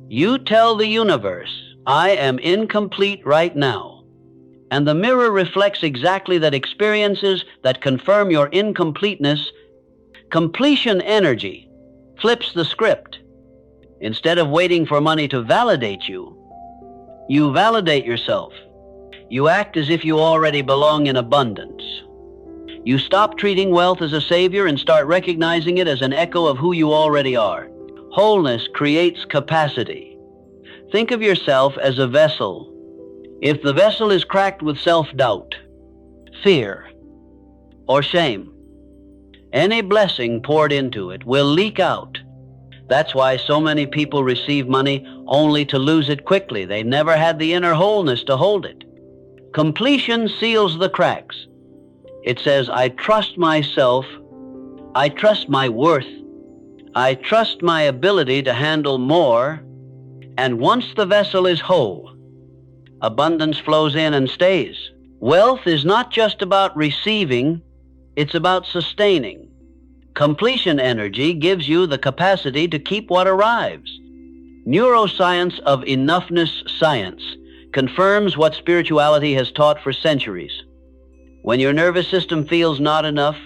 You tell the universe, I am incomplete right now. And the mirror reflects exactly that. Experiences that confirm your incompleteness. Completion energy flips the script. Instead of waiting for money to validate you, you validate yourself. You act as if you already belong in abundance. You stop treating wealth as a savior and start recognizing it as an echo of who you already are. Wholeness creates capacity. Think of yourself as a vessel. If the vessel is cracked with self-doubt, fear, or shame, any blessing poured into it will leak out. That's why so many people receive money only to lose it quickly. They never had the inner wholeness to hold it. Completion seals the cracks. It says, I trust myself. I trust my worth. I trust my ability to handle more. And once the vessel is whole, abundance flows in and stays. Wealth is not just about receiving, it's about sustaining. Completion energy gives you the capacity to keep what arrives. Neuroscience of enoughness science confirms what spirituality has taught for centuries. When your nervous system feels not enough,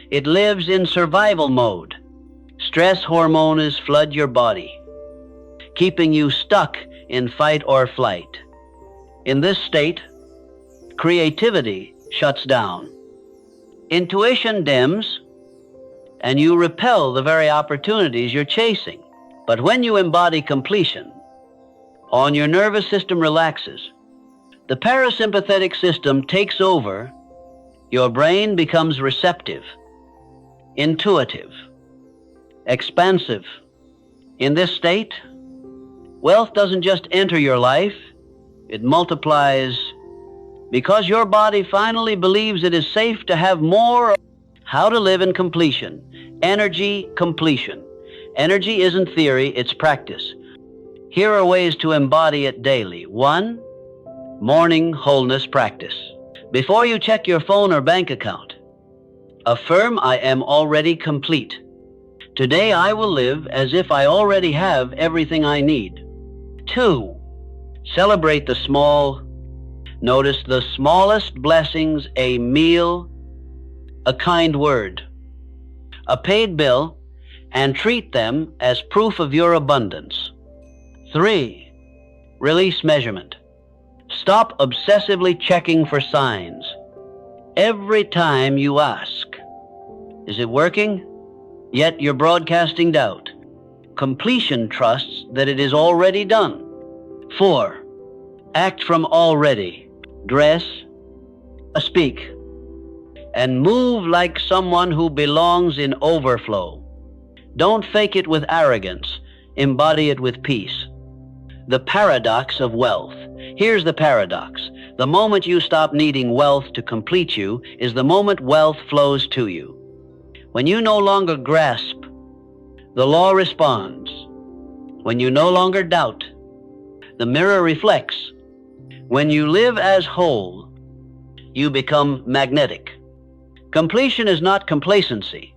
it lives in survival mode. Stress hormones flood your body, keeping you stuck in fight or flight. In this state, creativity shuts down. Intuition dims, and you repel the very opportunities you're chasing. But when you embody completion, on your nervous system relaxes. The parasympathetic system takes over. Your brain becomes receptive, intuitive, expansive. In this state, wealth doesn't just enter your life, it multiplies because your body finally believes it is safe to have more. How to live in completion. Energy completion. Energy isn't theory, it's practice. Here are ways to embody it daily. 1. Morning wholeness practice. Before you check your phone or bank account, affirm, I am already complete. Today I will live as if I already have everything I need. 2. Celebrate the small. Notice the smallest blessings: a meal, a kind word, a paid bill, and treat them as proof of your abundance. 3. Release measurement. Stop obsessively checking for signs. Every time you ask, is it working? Yet you're broadcasting doubt. Completion trusts that it is already done. 4. Act from already. Dress, speak, and move like someone who belongs in overflow. Don't fake it with arrogance. Embody it with peace. The paradox of wealth. Here's the paradox. The moment you stop needing wealth to complete you is the moment wealth flows to you. When you no longer grasp, the law responds. When you no longer doubt, the mirror reflects. When you live as whole, you become magnetic. Completion is not complacency.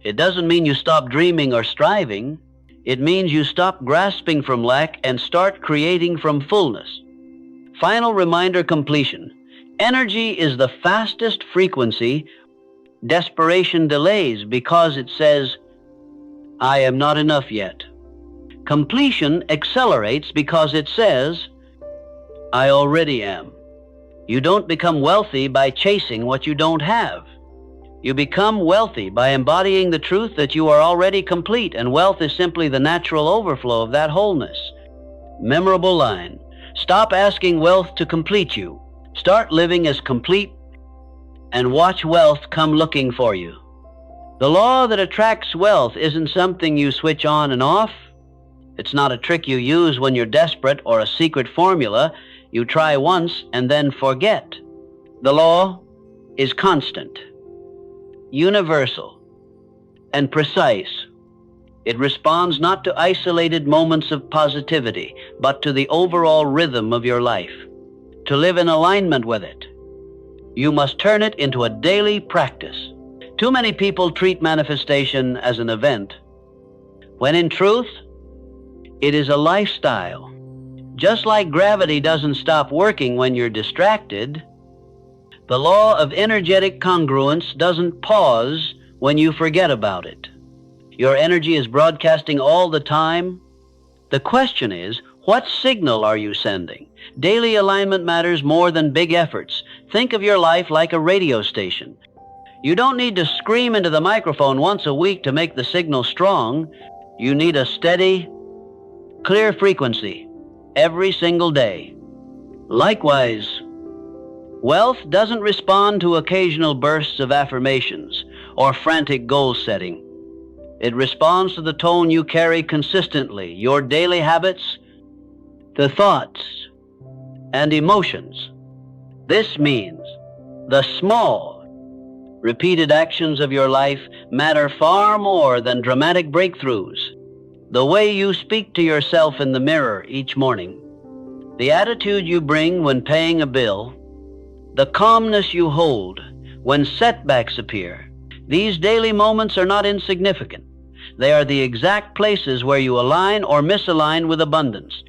It doesn't mean you stop dreaming or striving. It means you stop grasping from lack and start creating from fullness. Final reminder: completion. Energy is the fastest frequency. Desperation delays because it says, I am not enough yet. Completion accelerates because it says, I already am. You don't become wealthy by chasing what you don't have. You become wealthy by embodying the truth that you are already complete, and wealth is simply the natural overflow of that wholeness. Memorable line. Stop asking wealth to complete you. Start living as complete and watch wealth come looking for you. The law that attracts wealth isn't something you switch on and off. It's not a trick you use when you're desperate or a secret formula you try once and then forget. The law is constant, universal, and precise. It responds not to isolated moments of positivity, but to the overall rhythm of your life. To live in alignment with it, you must turn it into a daily practice. Too many people treat manifestation as an event, when in truth, it is a lifestyle. Just like gravity doesn't stop working when you're distracted, the law of energetic congruence doesn't pause when you forget about it. Your energy is broadcasting all the time. The question is, what signal are you sending? Daily alignment matters more than big efforts. Think of your life like a radio station. You don't need to scream into the microphone once a week to make the signal strong. You need a steady, clear frequency every single day. Likewise, wealth doesn't respond to occasional bursts of affirmations or frantic goal setting. It responds to the tone you carry consistently, your daily habits, the thoughts and emotions. This means the small, repeated actions of your life matter far more than dramatic breakthroughs. The way you speak to yourself in the mirror each morning, the attitude you bring when paying a bill, the calmness you hold when setbacks appear. These daily moments are not insignificant. They are the exact places where you align or misalign with abundance.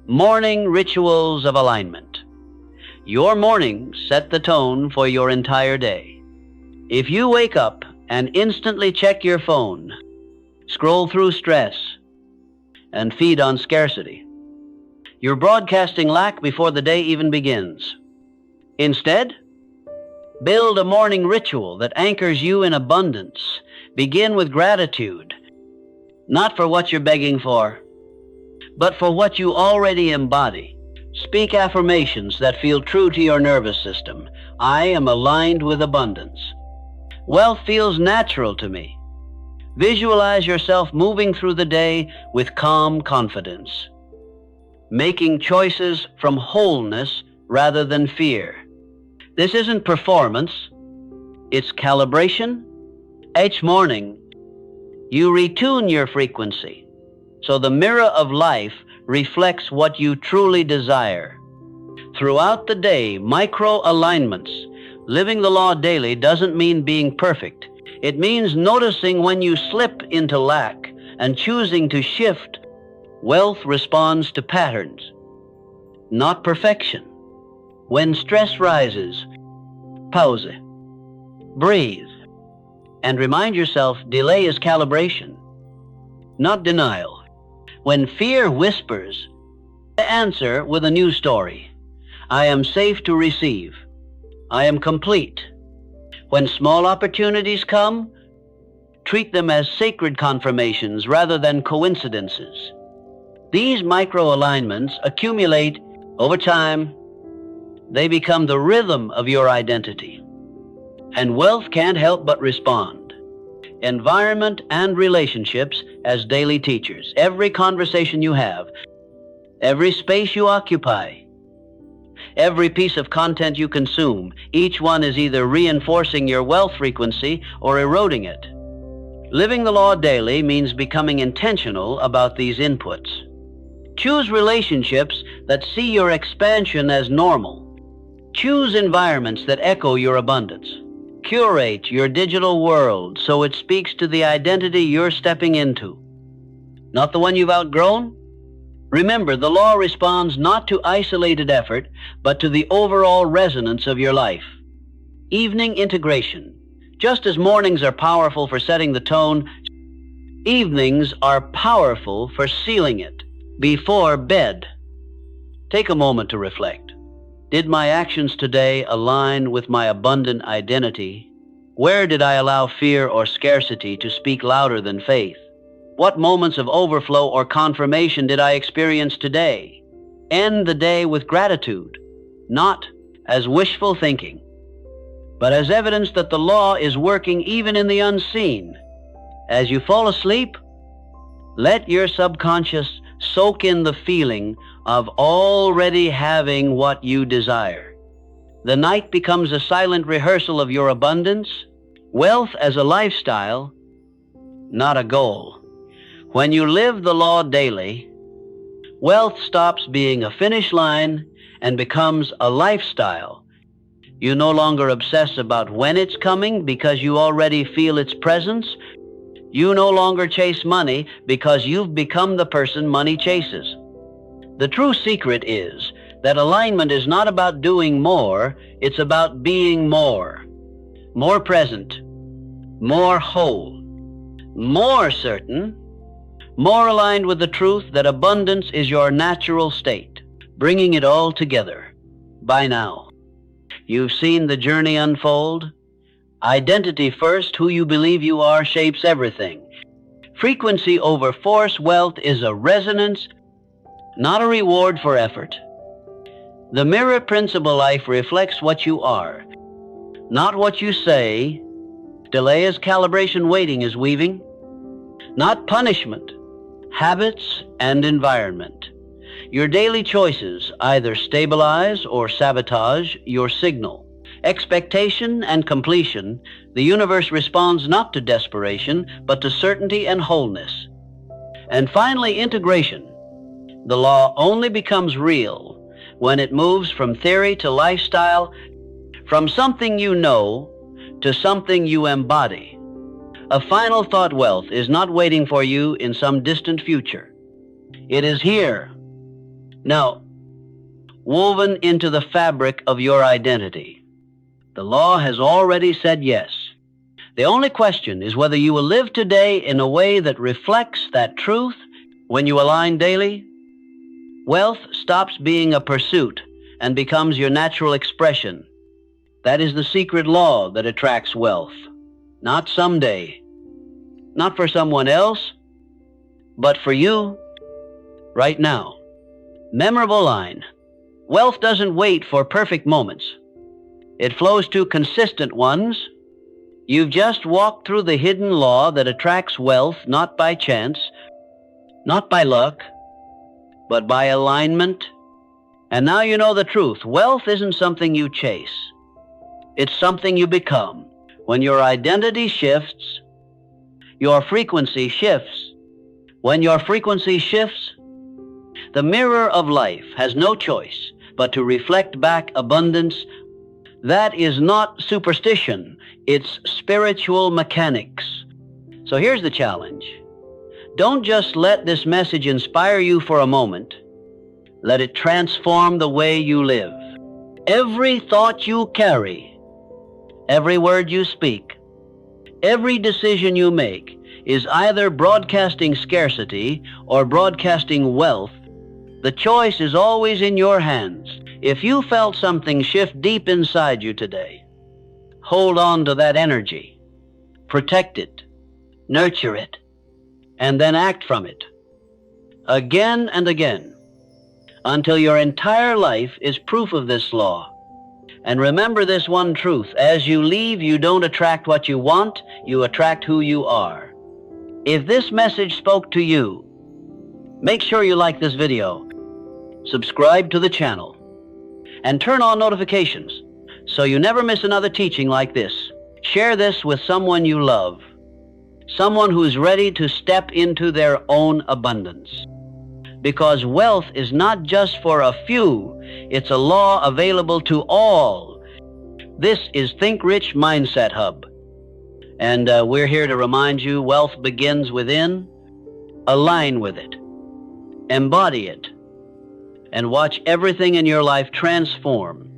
Morning rituals of alignment. Your mornings set the tone for your entire day. If you wake up and instantly check your phone, scroll through stress, and feed on scarcity, you're broadcasting lack before the day even begins. Instead, build a morning ritual that anchors you in abundance. Begin with gratitude. not for what you're begging for, but for what you already embody. Speak affirmations that feel true to your nervous system. I am aligned with abundance. Wealth feels natural to me. Visualize yourself moving through the day with calm confidence, making choices from wholeness rather than fear. This isn't performance, it's calibration. Each morning, you retune your frequency, so the mirror of life reflects what you truly desire. Throughout the day, micro alignments. Living the law daily doesn't mean being perfect. It means noticing when you slip into lack and choosing to shift. Wealth responds to patterns, not perfection. When stress rises, pause, breathe, and remind yourself delay is calibration, not denial. When fear whispers, answer with a new story. I am safe to receive. I am complete. When small opportunities come, treat them as sacred confirmations rather than coincidences. These micro-alignments accumulate over time. They become the rhythm of your identity. And wealth can't help but respond. Environment and relationships as daily teachers. Every conversation you have, every space you occupy, every piece of content you consume, each one is either reinforcing your wealth frequency or eroding it. Living the law daily means becoming intentional about these inputs. Choose relationships that see your expansion as normal. Choose environments that echo your abundance. Curate your digital world so it speaks to the identity you're stepping into, not the one you've outgrown. Remember, the law responds not to isolated effort, but to the overall resonance of your life. Evening integration. Just as mornings are powerful for setting the tone, evenings are powerful for sealing it before bed. Take a moment to reflect. Did my actions today align with my abundant identity? Where did I allow fear or scarcity to speak louder than faith? What moments of overflow or confirmation did I experience today? End the day with gratitude, not as wishful thinking, but as evidence that the law is working even in the unseen. As you fall asleep, let your subconscious soak in the feeling of already having what you desire. The night becomes a silent rehearsal of your abundance, wealth as a lifestyle, not a goal. When you live the law daily, wealth stops being a finish line and becomes a lifestyle. You no longer obsess about when it's coming because you already feel its presence. You no longer chase money because you've become the person money chases. The true secret is that alignment is not about doing more, it's about being more. More present, more whole, more certain, more aligned with the truth that abundance is your natural state, bringing it all together. By now, you've seen the journey unfold. Identity first, who you believe you are, shapes everything. Frequency over force. Wealth is a resonance, not a reward for effort. The mirror principle life reflects what you are, not what you say. Delay is calibration, waiting is weaving, not punishment. Habits and environment. Your daily choices either stabilize or sabotage your signal. Expectation and completion. The universe responds not to desperation, but to certainty and wholeness. And finally, integration. The law only becomes real when it moves from theory to lifestyle, from something you know to something you embody. A final thought: wealth is not waiting for you in some distant future. It is here, now, woven into the fabric of your identity. The law has already said yes. The only question is whether you will live today in a way that reflects that truth. When you align daily, wealth stops being a pursuit and becomes your natural expression. That is the secret law that attracts wealth. Not someday, not for someone else, but for you, right now. Memorable line. Wealth doesn't wait for perfect moments. It flows to consistent ones. You've just walked through the hidden law that attracts wealth not by chance, not by luck, but by alignment. And now you know the truth. Wealth isn't something you chase. It's something you become. When your identity shifts, your frequency shifts. When your frequency shifts, the mirror of life has no choice but to reflect back abundance. That is not superstition, it's spiritual mechanics. So here's the challenge. Don't just let this message inspire you for a moment. Let it transform the way you live. Every thought you carry, every word you speak, every decision you make is either broadcasting scarcity or broadcasting wealth. The choice is always in your hands. If you felt something shift deep inside you today, hold on to that energy, protect it, nurture it, and then act from it. Again and again, until your entire life is proof of this law. And remember this one truth: as you leave, you don't attract what you want, you attract who you are. If this message spoke to you, make sure you like this video, subscribe to the channel, and turn on notifications so you never miss another teaching like this. Share this with someone you love, someone who's ready to step into their own abundance. Because wealth is not just for a few, it's a law available to all. This is Think Rich Mindset Hub. And we're here to remind you wealth begins within. Align with it, embody it, and watch everything in your life transform.